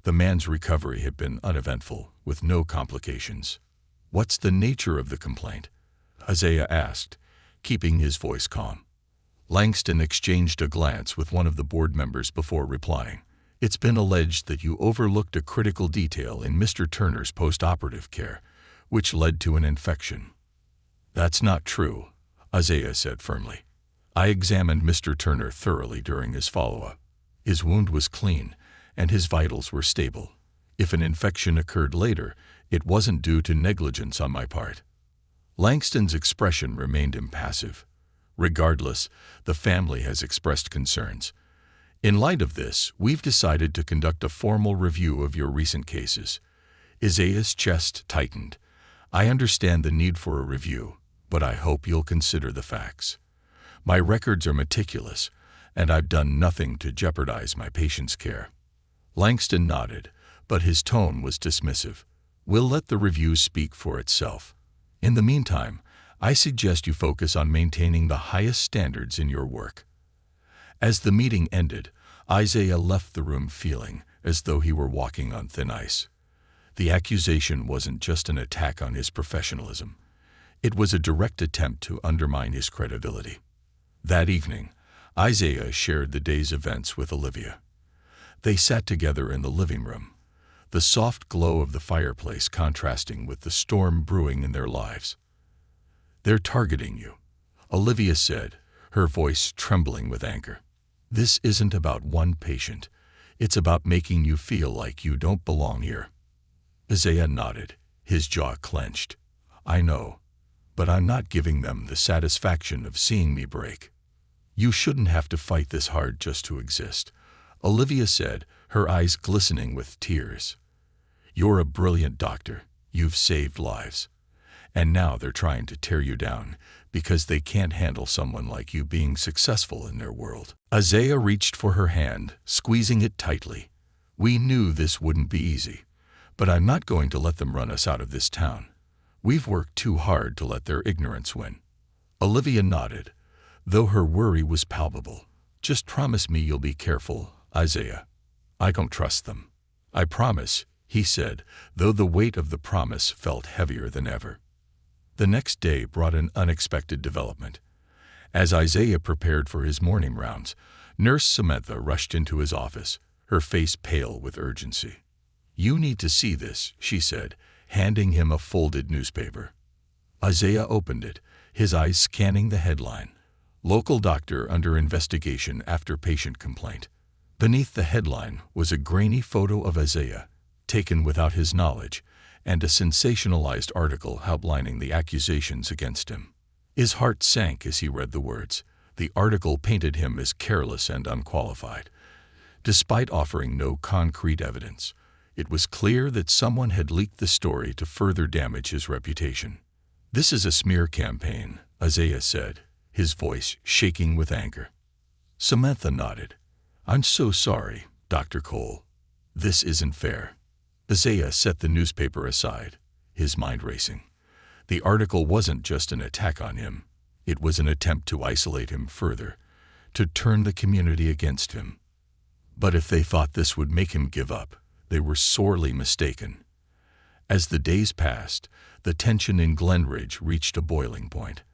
Speaker 1: The man's recovery had been uneventful, with no complications. "What's the nature of the complaint?" Isaiah asked, keeping his voice calm. Langston exchanged a glance with one of the board members before replying. "It's been alleged that you overlooked a critical detail in Mr. Turner's post-operative care, which led to an infection." "That's not true," Isaiah said firmly. "I examined Mr. Turner thoroughly during his follow-up. His wound was clean, and his vitals were stable. If an infection occurred later, it wasn't due to negligence on my part." Langston's expression remained impassive. "Regardless, the family has expressed concerns. In light of this, we've decided to conduct a formal review of your recent cases." Isaiah's chest tightened. "I understand the need for a review, but I hope you'll consider the facts. My records are meticulous, and I've done nothing to jeopardize my patient's care." Langston nodded, but his tone was dismissive. "We'll let the review speak for itself. In the meantime, I suggest you focus on maintaining the highest standards in your work." As the meeting ended, Isaiah left the room feeling as though he were walking on thin ice. The accusation wasn't just an attack on his professionalism. It was a direct attempt to undermine his credibility. That evening, Isaiah shared the day's events with Olivia. They sat together in the living room, the soft glow of the fireplace contrasting with the storm brewing in their lives. "They're targeting you," Olivia said, her voice trembling with anger. "This isn't about one patient. It's about making you feel like you don't belong here." Isaiah nodded, his jaw clenched. "I know, but I'm not giving them the satisfaction of seeing me break." "You shouldn't have to fight this hard just to exist," Olivia said, her eyes glistening with tears. "You're a brilliant doctor. You've saved lives. And now they're trying to tear you down because they can't handle someone like you being successful in their world." Isaiah reached for her hand, squeezing it tightly. "We knew this wouldn't be easy, but I'm not going to let them run us out of this town. We've worked too hard to let their ignorance win." Olivia nodded, though her worry was palpable. "Just promise me you'll be careful, Isaiah." "I don't trust them." "I promise," he said, though the weight of the promise felt heavier than ever. The next day brought an unexpected development. As Isaiah prepared for his morning rounds, Nurse Samantha rushed into his office, her face pale with urgency. "You need to see this," she said, handing him a folded newspaper. Isaiah opened it, his eyes scanning the headline, "Local doctor under investigation after patient complaint." Beneath the headline was a grainy photo of Isaiah, taken without his knowledge, and a sensationalized article outlining the accusations against him. His heart sank as he read the words. The article painted him as careless and unqualified. Despite offering no concrete evidence, it was clear that someone had leaked the story to further damage his reputation. "This is a smear campaign," Isaiah said, his voice shaking with anger. Samantha nodded. "I'm so sorry, Dr. Cole. This isn't fair." Isaiah set the newspaper aside, his mind racing. The article wasn't just an attack on him. It was an attempt to isolate him further, to turn the community against him. But if they thought this would make him give up, they were sorely mistaken. As the days passed, the tension in Glenridge reached a boiling point.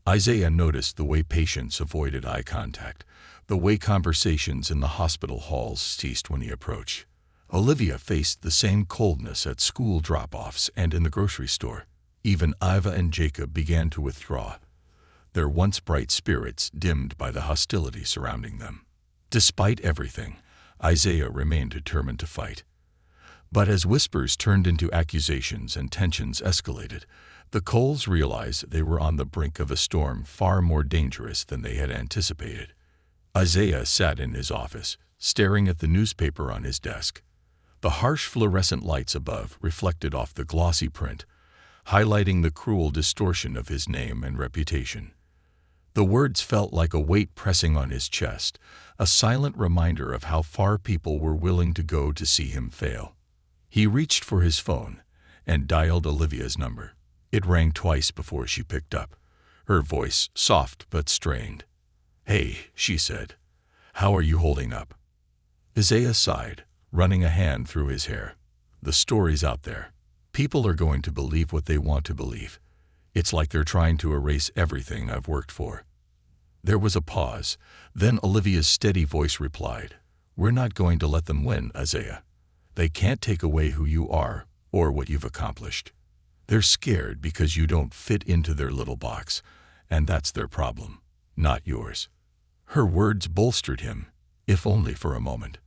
Speaker 1: Isaiah noticed the way patients avoided eye contact, the way conversations in the hospital halls ceased when he approached. Olivia faced the same coldness at school drop-offs and in the grocery store. Even Iva and Jacob began to withdraw. their once bright spirits dimmed by the hostility surrounding them. Despite everything, Isaiah remained determined to fight. But as whispers turned into accusations and tensions escalated, the Coles realized they were on the brink of a storm far more dangerous than they had anticipated. Isaiah sat in his office, staring at the newspaper on his desk. The harsh fluorescent lights above reflected off the glossy print, highlighting the cruel distortion of his name and reputation. The words felt like a weight pressing on his chest, a silent reminder of how far people were willing to go to see him fail. He reached for his phone and dialed Olivia's number. It rang twice before she picked up, her voice soft but strained. "Hey," she said. "How are you holding up?" Isaiah sighed, running a hand through his hair. "The story's out there. People are going to believe what they want to believe. It's like they're trying to erase everything I've worked for." There was a pause. Then Olivia's steady voice replied, "We're not going to let them win, Isaiah. They can't take away who you are or what you've accomplished. They're scared because you don't fit into their little box, and that's their problem, not yours." Her words bolstered him, if only for a moment.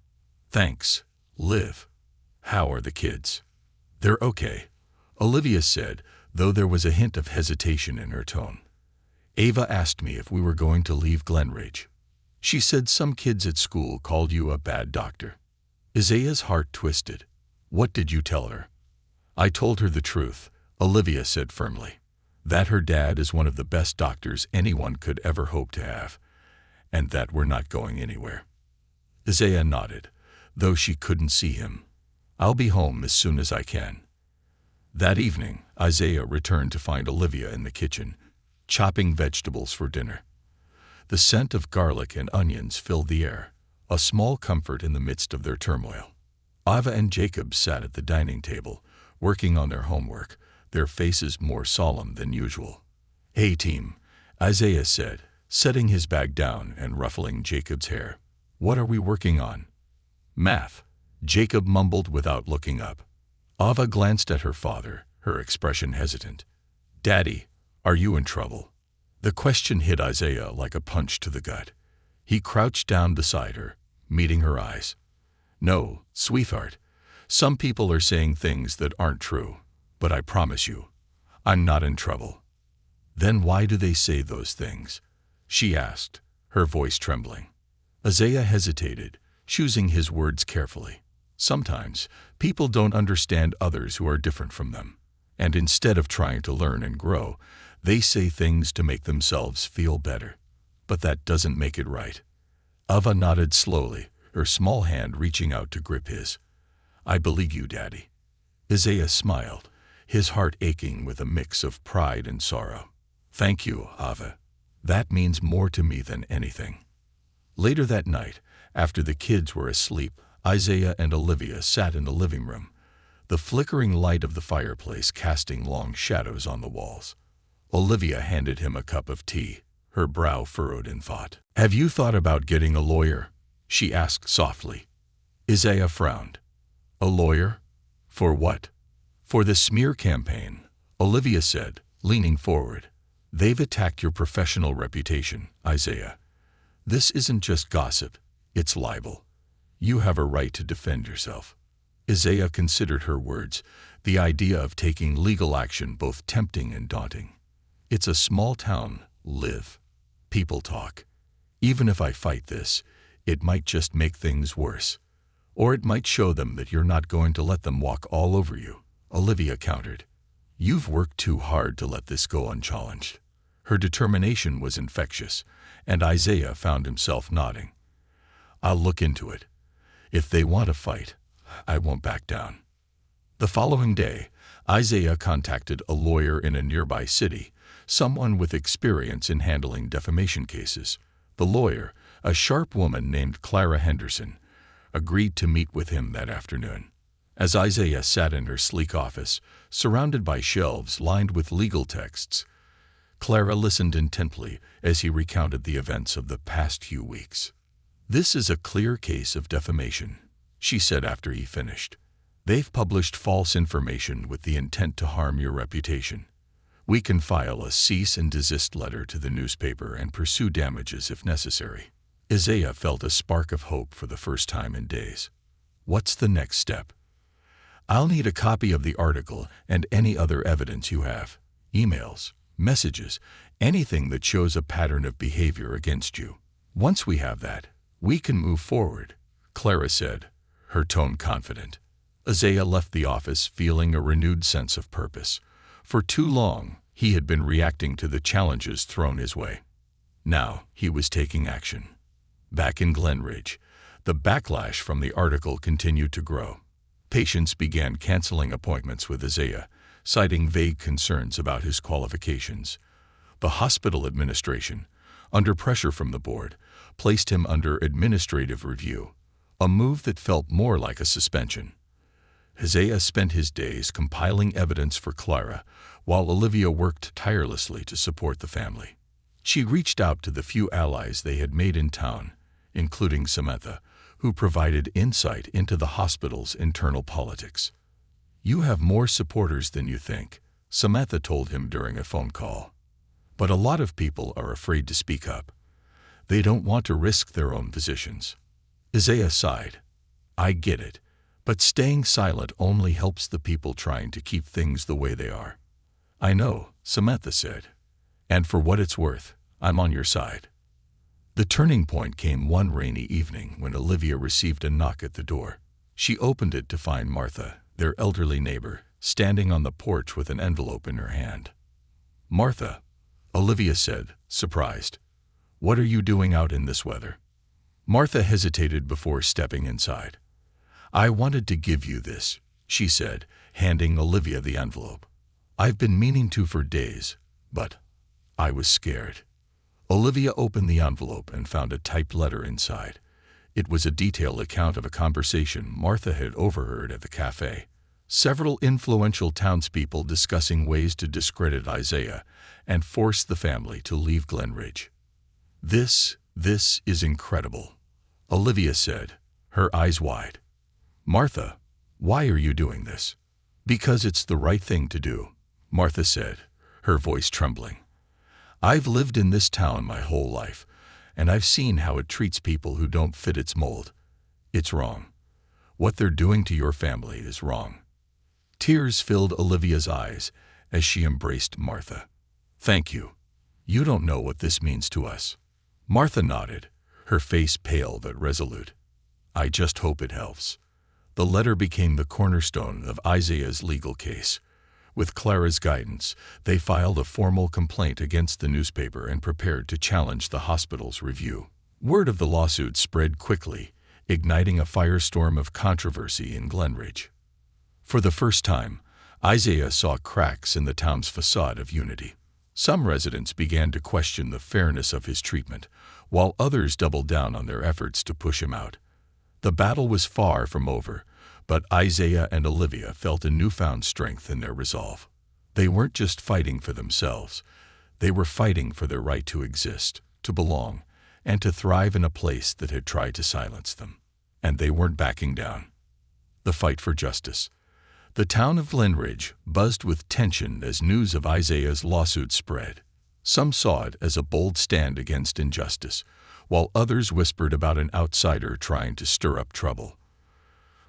Speaker 1: "Thanks, Liv. How are the kids?" "They're okay," Olivia said, though there was a hint of hesitation in her tone. "Ava asked me if we were going to leave Glenridge. She said some kids at school called you a bad doctor." Isaiah's heart twisted. "What did you tell her?" "I told her the truth," Olivia said firmly. "That her dad is one of the best doctors anyone could ever hope to have, and that we're not going anywhere." Isaiah nodded, though she couldn't see him. "I'll be home as soon as I can." That evening, Isaiah returned to find Olivia in the kitchen, chopping vegetables for dinner. The scent of garlic and onions filled the air, a small comfort in the midst of their turmoil. Ava and Jacob sat at the dining table, working on their homework, their faces more solemn than usual. "Hey team," Isaiah said, setting his bag down and ruffling Jacob's hair. "What are we working on?" "Math," Jacob mumbled without looking up. Ava glanced at her father, her expression hesitant. "Daddy, are you in trouble?" The question hit Isaiah like a punch to the gut. He crouched down beside her, meeting her eyes. "No, sweetheart. Some people are saying things that aren't true, but I promise you, I'm not in trouble." "Then why do they say those things?" she asked, her voice trembling. Isaiah hesitated, choosing his words carefully. "Sometimes, people don't understand others who are different from them, and instead of trying to learn and grow, they say things to make themselves feel better. But that doesn't make it right." Ava nodded slowly, her small hand reaching out to grip his. "I believe you, Daddy." Isaiah smiled, his heart aching with a mix of pride and sorrow. "Thank you, Ava. That means more to me than anything." Later that night, after the kids were asleep, Isaiah and Olivia sat in the living room, the flickering light of the fireplace casting long shadows on the walls. Olivia handed him a cup of tea, her brow furrowed in thought. "Have you thought about getting a lawyer?" she asked softly. Isaiah frowned. "A lawyer? For what?" "For the smear campaign," Olivia said, leaning forward. "They've attacked your professional reputation, Isaiah. This isn't just gossip, it's libel. You have a right to defend yourself." Isaiah considered her words, the idea of taking legal action both tempting and daunting. "It's a small town, Liv. People talk. Even if I fight this, it might just make things worse. Or it might show them that you're not going to let them walk all over you," Olivia countered. "You've worked too hard to let this go unchallenged." Her determination was infectious, and Isaiah found himself nodding. "I'll look into it. If they want to fight, I won't back down." The following day, Isaiah contacted a lawyer in a nearby city, someone with experience in handling defamation cases. The lawyer, a sharp woman named Clara Henderson, agreed to meet with him that afternoon. As Isaiah sat in her sleek office, surrounded by shelves lined with legal texts, Clara listened intently as he recounted the events of the past few weeks. "This is a clear case of defamation," she said after he finished. "They've published false information with the intent to harm your reputation. We can file a cease and desist letter to the newspaper and pursue damages if necessary. Isaiah felt a spark of hope for the first time in days. What's the next step? I'll need a copy of the article and any other evidence you have. Emails, messages, anything that shows a pattern of behavior against you. Once we have that, we can move forward, Clara said, her tone confident. Isaiah left the office feeling a renewed sense of purpose. For too long, he had been reacting to the challenges thrown his way. Now, he was taking action. Back in Glenridge, the backlash from the article continued to grow. Patients began canceling appointments with Isaiah, citing vague concerns about his qualifications. The hospital administration, under pressure from the board, placed him under administrative review, a move that felt more like a suspension. Isaiah spent his days compiling evidence for Clara, while Olivia worked tirelessly to support the family. She reached out to the few allies they had made in town, including Samantha, who provided insight into the hospital's internal politics. "You have more supporters than you think," Samantha told him during a phone call. "But a lot of people are afraid to speak up. They don't want to risk their own positions." Isaiah sighed. "I get it, but staying silent only helps the people trying to keep things the way they are." "I know," Samantha said. "And for what it's worth, I'm on your side." The turning point came one rainy evening when Olivia received a knock at the door. She opened it to find Martha, their elderly neighbor, standing on the porch with an envelope in her hand. "Martha," Olivia said, surprised. "What are you doing out in this weather?" Martha hesitated before stepping inside. "I wanted to give you this," she said, handing Olivia the envelope. "I've been meaning to for days, but I was scared." Olivia opened the envelope and found a typed letter inside. It was a detailed account of a conversation Martha had overheard at the cafe. Several influential townspeople discussing ways to discredit Isaiah and force the family to leave Glenridge. This is incredible," Olivia said, her eyes wide. "Martha, why are you doing this?" "Because it's the right thing to do," Martha said, her voice trembling. "I've lived in this town my whole life, and I've seen how it treats people who don't fit its mold. It's wrong. What they're doing to your family is wrong." Tears filled Olivia's eyes as she embraced Martha. "Thank you. You don't know what this means to us." Martha nodded, her face pale but resolute. "I just hope it helps." The letter became the cornerstone of Isaiah's legal case. With Clara's guidance, they filed a formal complaint against the newspaper and prepared to challenge the hospital's review. Word of the lawsuit spread quickly, igniting a firestorm of controversy in Glenridge. For the first time, Isaiah saw cracks in the town's facade of unity. Some residents began to question the fairness of his treatment, while others doubled down on their efforts to push him out. The battle was far from over, but Isaiah and Olivia felt a newfound strength in their resolve. They weren't just fighting for themselves. They were fighting for their right to exist, to belong, and to thrive in a place that had tried to silence them. And they weren't backing down. The fight for justice. The town of Glenridge buzzed with tension as news of Isaiah's lawsuit spread. Some saw it as a bold stand against injustice, while others whispered about an outsider trying to stir up trouble.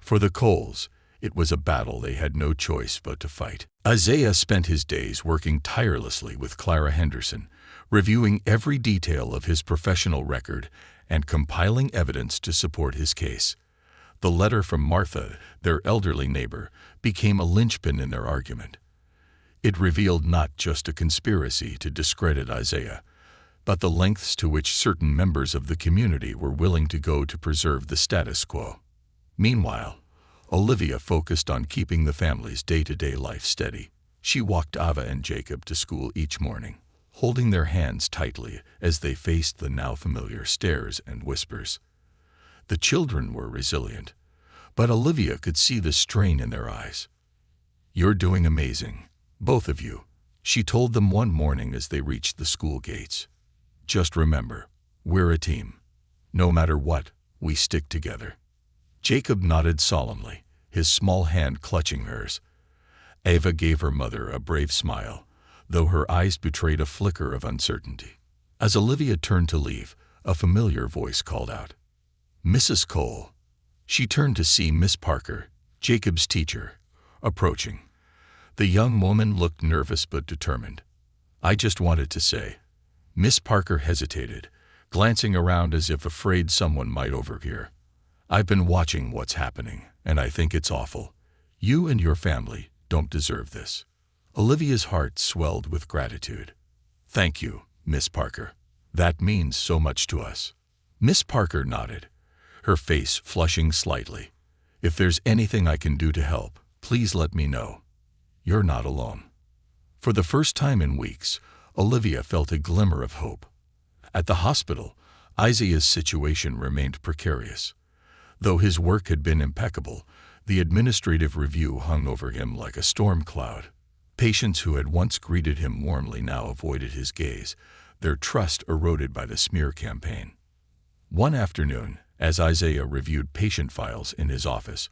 Speaker 1: For the Coles, it was a battle they had no choice but to fight. Isaiah spent his days working tirelessly with Clara Henderson, reviewing every detail of his professional record and compiling evidence to support his case. The letter from Martha, their elderly neighbor, became a linchpin in their argument. It revealed not just a conspiracy to discredit Isaiah, but the lengths to which certain members of the community were willing to go to preserve the status quo. Meanwhile, Olivia focused on keeping the family's day-to-day life steady. She walked Ava and Jacob to school each morning, holding their hands tightly as they faced the now familiar stares and whispers. The children were resilient, but Olivia could see the strain in their eyes. "You're doing amazing, both of you," she told them one morning as they reached the school gates. "Just remember, we're a team. No matter what, we stick together." Jacob nodded solemnly, his small hand clutching hers. Ava gave her mother a brave smile, though her eyes betrayed a flicker of uncertainty. As Olivia turned to leave, a familiar voice called out, "Mrs. Cole." She turned to see Miss Parker, Jacob's teacher, approaching. The young woman looked nervous but determined. "I just wanted to say." Miss Parker hesitated, glancing around as if afraid someone might overhear. "I've been watching what's happening, and I think it's awful. You and your family don't deserve this." Olivia's heart swelled with gratitude. "Thank you, Miss Parker. That means so much to us." Miss Parker nodded, her face flushing slightly. "If there's anything I can do to help, please let me know. You're not alone." For the first time in weeks, Olivia felt a glimmer of hope. At the hospital, Isaiah's situation remained precarious. Though his work had been impeccable, the administrative review hung over him like a storm cloud. Patients who had once greeted him warmly now avoided his gaze, their trust eroded by the smear campaign. One afternoon, as Isaiah reviewed patient files in his office,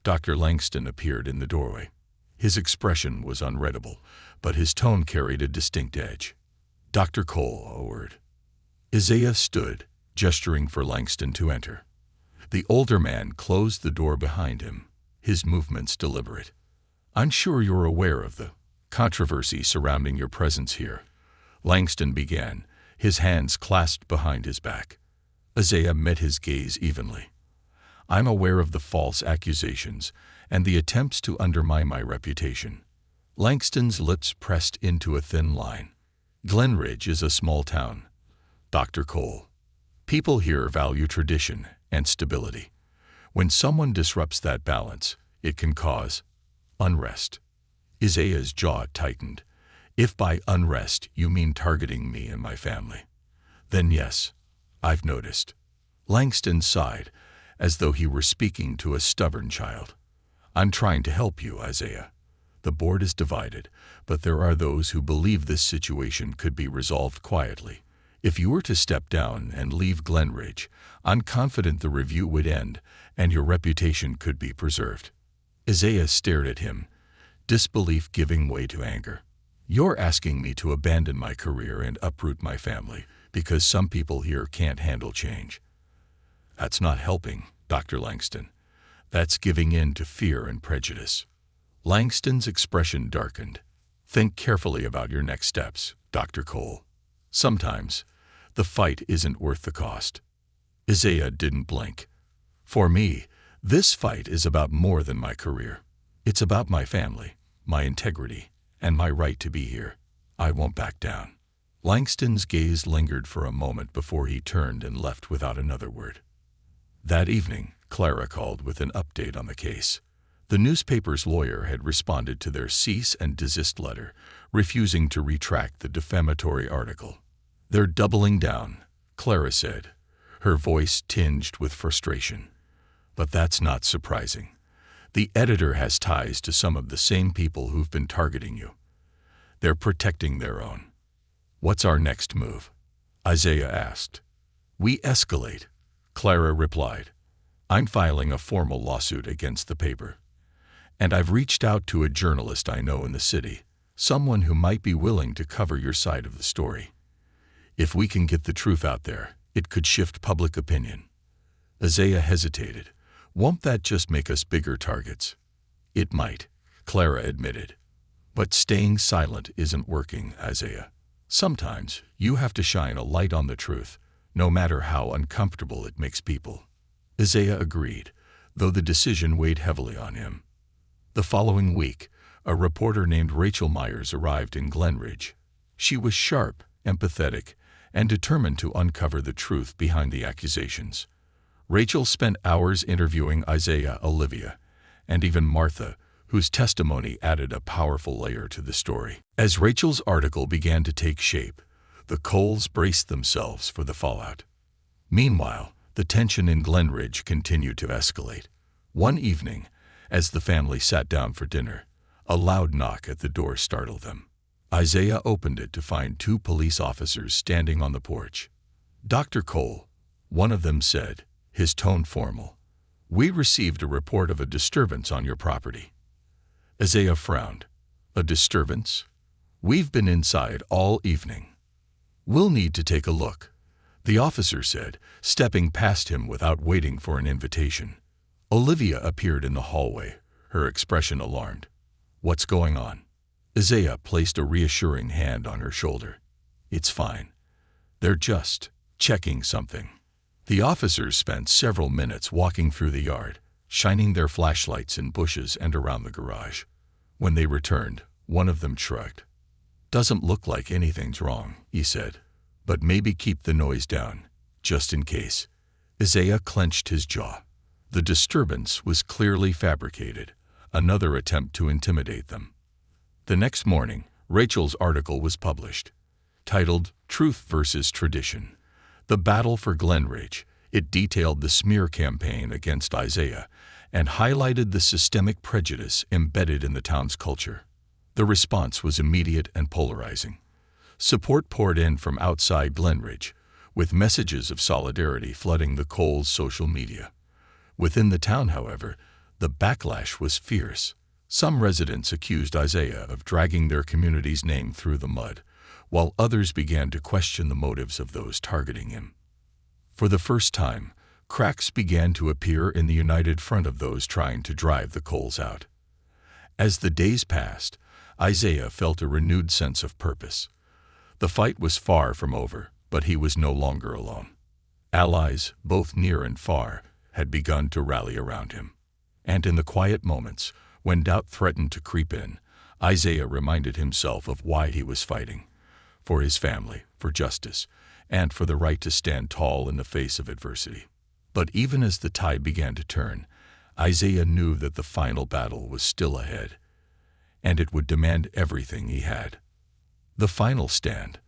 Speaker 1: Dr. Langston appeared in the doorway. His expression was unreadable, but his tone carried a distinct edge. "Dr. Cole, a word." Isaiah stood, gesturing for Langston to enter. The older man closed the door behind him, his movements deliberate. "I'm sure you're aware of the controversy surrounding your presence here," Langston began, his hands clasped behind his back. Isaiah met his gaze evenly. "I'm aware of the false accusations and the attempts to undermine my reputation." Langston's lips pressed into a thin line. "Glenridge is a small town, Dr. Cole. People here value tradition and stability. When someone disrupts that balance, it can cause unrest." Isaiah's jaw tightened. "If by unrest you mean targeting me and my family, then yes, I've noticed." Langston sighed, as though he were speaking to a stubborn child. "I'm trying to help you, Isaiah. The board is divided, but there are those who believe this situation could be resolved quietly. If you were to step down and leave Glenridge, I'm confident the review would end and your reputation could be preserved." Isaiah stared at him, disbelief giving way to anger. "You're asking me to abandon my career and uproot my family because some people here can't handle change. That's not helping, Dr. Langston. That's giving in to fear and prejudice." Langston's expression darkened. "Think carefully about your next steps, Dr. Cole. Sometimes, the fight isn't worth the cost." Isaiah didn't blink. "For me, this fight is about more than my career. It's about my family, my integrity, and my right to be here. I won't back down." Langston's gaze lingered for a moment before he turned and left without another word. That evening, Clara called with an update on the case. The newspaper's lawyer had responded to their cease and desist letter, refusing to retract the defamatory article. "They're doubling down," Clara said, her voice tinged with frustration. "But that's not surprising. The editor has ties to some of the same people who've been targeting you. They're protecting their own." "What's our next move?" Isaiah asked. "We escalate," Clara replied. "I'm filing a formal lawsuit against the paper. And I've reached out to a journalist I know in the city, someone who might be willing to cover your side of the story. If we can get the truth out there, it could shift public opinion." Isaiah hesitated. "Won't that just make us bigger targets?" "It might," Clara admitted. "But staying silent isn't working, Isaiah. Sometimes you have to shine a light on the truth, no matter how uncomfortable it makes people." Isaiah agreed, though the decision weighed heavily on him. The following week, a reporter named Rachel Myers arrived in Glenridge. She was sharp, empathetic, and determined to uncover the truth behind the accusations. Rachel spent hours interviewing Isaiah, Olivia, and even Martha, whose testimony added a powerful layer to the story. As Rachel's article began to take shape, the Coles braced themselves for the fallout. Meanwhile, the tension in Glenridge continued to escalate. One evening, as the family sat down for dinner, a loud knock at the door startled them. Isaiah opened it to find two police officers standing on the porch. "Dr. Cole," one of them said, his tone formal, "we received a report of a disturbance on your property." Isaiah frowned. "A disturbance? "We've been inside all evening." "We'll need to take a look," the officer said, stepping past him without waiting for an invitation. Olivia appeared in the hallway, her expression alarmed. "What's going on?" Isaiah placed a reassuring hand on her shoulder. "It's fine. They're just checking something." The officers spent several minutes walking through the yard, shining their flashlights in bushes and around the garage. When they returned, one of them shrugged. "Doesn't look like anything's wrong," he said, "but maybe keep the noise down, just in case." Isaiah clenched his jaw. The disturbance was clearly fabricated, another attempt to intimidate them. The next morning, Rachel's article was published. Titled "Truth versus Tradition: The Battle for Glenridge," it detailed the smear campaign against Isaiah and highlighted the systemic prejudice embedded in the town's culture. The response was immediate and polarizing. Support poured in from outside Glenridge, with messages of solidarity flooding the Coles' social media. Within the town, however, the backlash was fierce. Some residents accused Isaiah of dragging their community's name through the mud, while others began to question the motives of those targeting him. For the first time, cracks began to appear in the united front of those trying to drive the Coles out. As the days passed, Isaiah felt a renewed sense of purpose. The fight was far from over, but he was no longer alone. Allies, both near and far, had begun to rally around him. And in the quiet moments, when doubt threatened to creep in, Isaiah reminded himself of why he was fighting: for his family, for justice, and for the right to stand tall in the face of adversity. But even as the tide began to turn, Isaiah knew that the final battle was still ahead, and it would demand everything he had. The final stand.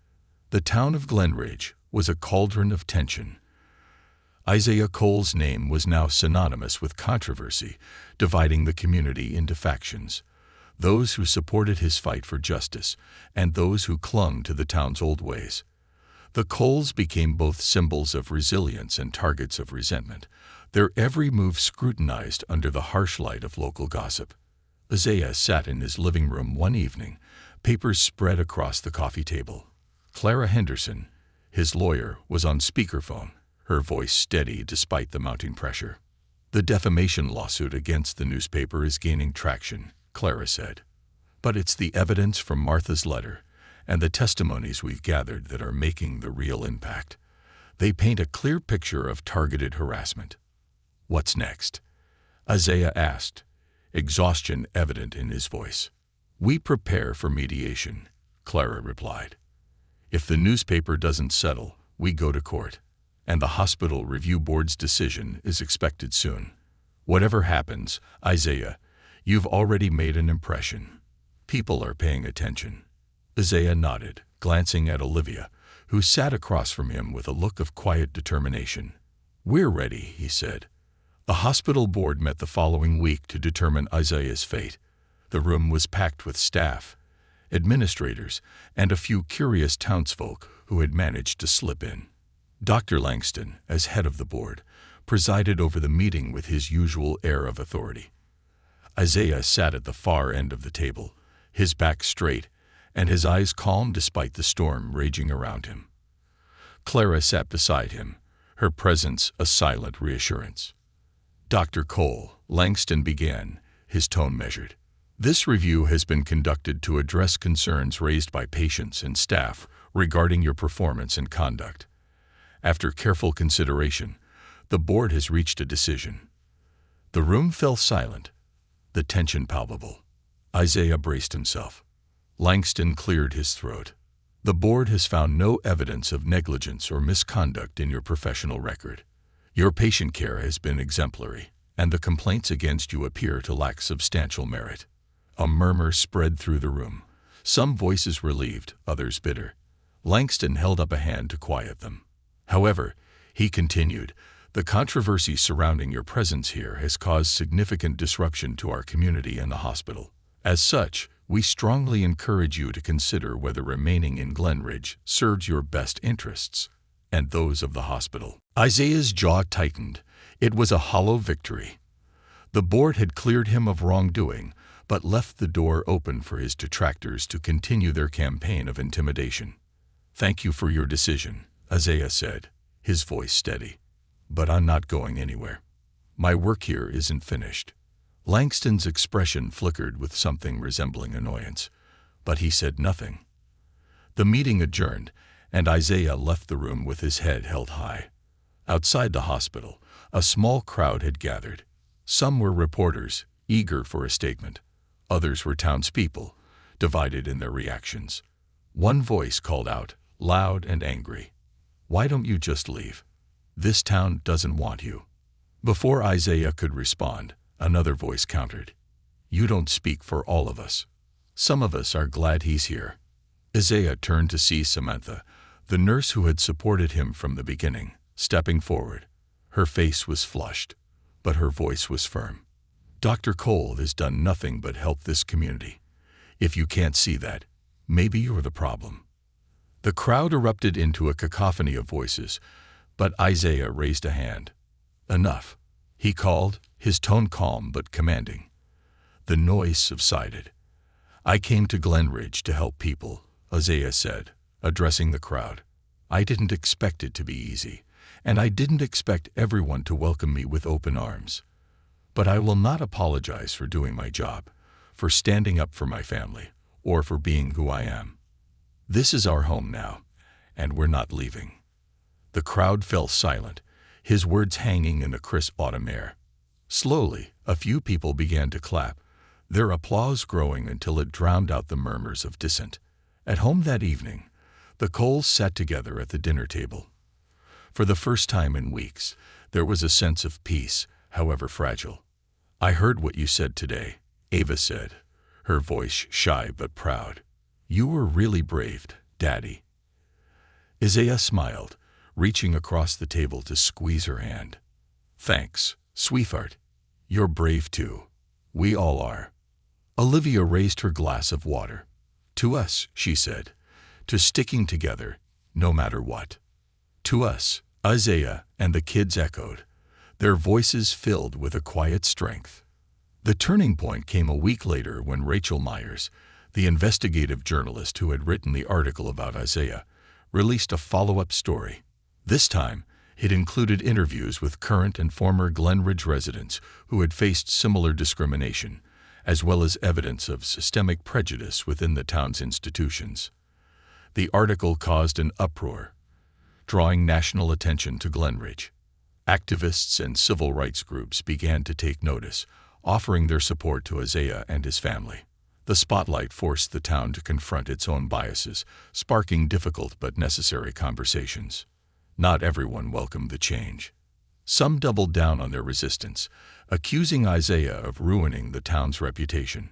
Speaker 1: The town of Glenridge was a cauldron of tension. Isaiah Coles' name was now synonymous with controversy, dividing the community into factions: those who supported his fight for justice and those who clung to the town's old ways. The Coles became both symbols of resilience and targets of resentment, their every move scrutinized under the harsh light of local gossip. Isaiah sat in his living room one evening, papers spread across the coffee table. Clara Henderson, his lawyer, was on speakerphone, her voice steady despite the mounting pressure. "The defamation lawsuit against the newspaper is gaining traction," Clara said. "But it's the evidence from Martha's letter and the testimonies we've gathered that are making the real impact. They paint a clear picture of targeted harassment." "What's next?" Isaiah asked, exhaustion evident in his voice. "We prepare for mediation," Clara replied. "If the newspaper doesn't settle, we go to court, and the hospital review board's decision is expected soon. Whatever happens, Isaiah, you've already made an impression. People are paying attention." Isaiah nodded, glancing at Olivia, who sat across from him with a look of quiet determination. "We're ready," he said. The hospital board met the following week to determine Isaiah's fate. The room was packed with staff, administrators, and a few curious townsfolk who had managed to slip in. Dr. Langston, as head of the board, presided over the meeting with his usual air of authority. Isaiah sat at the far end of the table, his back straight, and his eyes calm despite the storm raging around him. Clara sat beside him, her presence a silent reassurance. "Dr. Cole," Langston began, his tone measured, "this review has been conducted to address concerns raised by patients and staff regarding your performance and conduct. After careful consideration, the board has reached a decision." The room fell silent, the tension palpable. Isaiah braced himself. Langston cleared his throat. "The board has found no evidence of negligence or misconduct in your professional record. Your patient care has been exemplary, and the complaints against you appear to lack substantial merit." A murmur spread through the room, some voices relieved, others bitter. Langston held up a hand to quiet them. "However," he continued, "the controversy surrounding your presence here has caused significant disruption to our community and the hospital. As such, we strongly encourage you to consider whether remaining in Glenridge serves your best interests and those of the hospital." Isaiah's jaw tightened. It was a hollow victory. The board had cleared him of wrongdoing, but left the door open for his detractors to continue their campaign of intimidation. "Thank you for your decision," Isaiah said, his voice steady. "But I'm not going anywhere. My work here isn't finished." Langston's expression flickered with something resembling annoyance, but he said nothing. The meeting adjourned, and Isaiah left the room with his head held high. Outside the hospital, a small crowd had gathered. Some were reporters, eager for a statement. Others were townspeople, divided in their reactions. One voice called out, loud and angry, "Why don't you just leave? This town doesn't want you." Before Isaiah could respond, another voice countered, "You don't speak for all of us. Some of us are glad he's here." Isaiah turned to see Samantha, the nurse who had supported him from the beginning, stepping forward. Her face was flushed, but her voice was firm. "Dr. Cole has done nothing but help this community. If you can't see that, maybe you're the problem." The crowd erupted into a cacophony of voices, but Isaiah raised a hand. "Enough," he called, his tone calm but commanding. The noise subsided. "I came to Glenridge to help people," Isaiah said, addressing the crowd. "I didn't expect it to be easy, and I didn't expect everyone to welcome me with open arms. But I will not apologize for doing my job, for standing up for my family, or for being who I am. This is our home now, and we're not leaving." The crowd fell silent, his words hanging in the crisp autumn air. Slowly, a few people began to clap, their applause growing until it drowned out the murmurs of dissent. At home that evening, the Coles sat together at the dinner table. For the first time in weeks, there was a sense of peace, however fragile. "I heard what you said today," Ava said, her voice shy but proud. "You were really brave, Daddy." Isaiah smiled, reaching across the table to squeeze her hand. "Thanks, sweetheart. You're brave too. We all are." Olivia raised her glass of water. "To us," she said, "to sticking together, no matter what." "To us," Isaiah and the kids echoed, their voices filled with a quiet strength. The turning point came a week later when Rachel Myers, the investigative journalist who had written the article about Isaiah, released a follow-up story. This time, it included interviews with current and former Glenridge residents who had faced similar discrimination, as well as evidence of systemic prejudice within the town's institutions. The article caused an uproar, drawing national attention to Glenridge. Activists and civil rights groups began to take notice, offering their support to Isaiah and his family. The spotlight forced the town to confront its own biases, sparking difficult but necessary conversations. Not everyone welcomed the change. Some doubled down on their resistance, accusing Isaiah of ruining the town's reputation.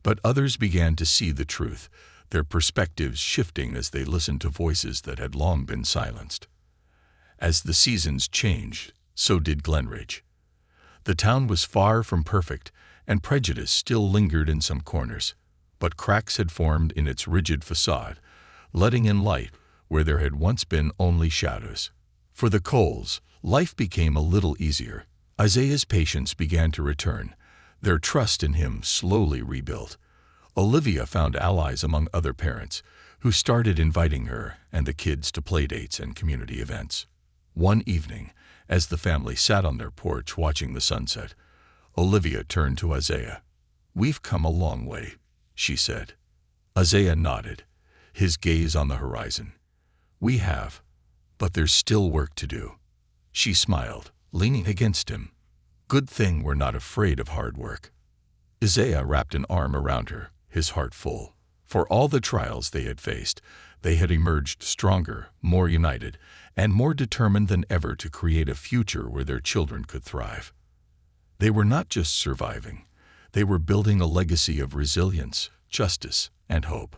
Speaker 1: But others began to see the truth, their perspectives shifting as they listened to voices that had long been silenced. As the seasons changed, so did Glenridge. The town was far from perfect, and prejudice still lingered in some corners, but cracks had formed in its rigid facade, letting in light where there had once been only shadows. For the Coles, life became a little easier. Isaiah's patience began to return, their trust in him slowly rebuilt. Olivia found allies among other parents, who started inviting her and the kids to playdates and community events. One evening, as the family sat on their porch watching the sunset, Olivia turned to Isaiah. "We've come a long way," she said. Isaiah nodded, his gaze on the horizon. "We have, but there's still work to do." She smiled, leaning against him. "Good thing we're not afraid of hard work." Isaiah wrapped an arm around her, his heart full. For all the trials they had faced, they had emerged stronger, more united, and more determined than ever to create a future where their children could thrive. They were not just surviving, they were building a legacy of resilience, justice, and hope.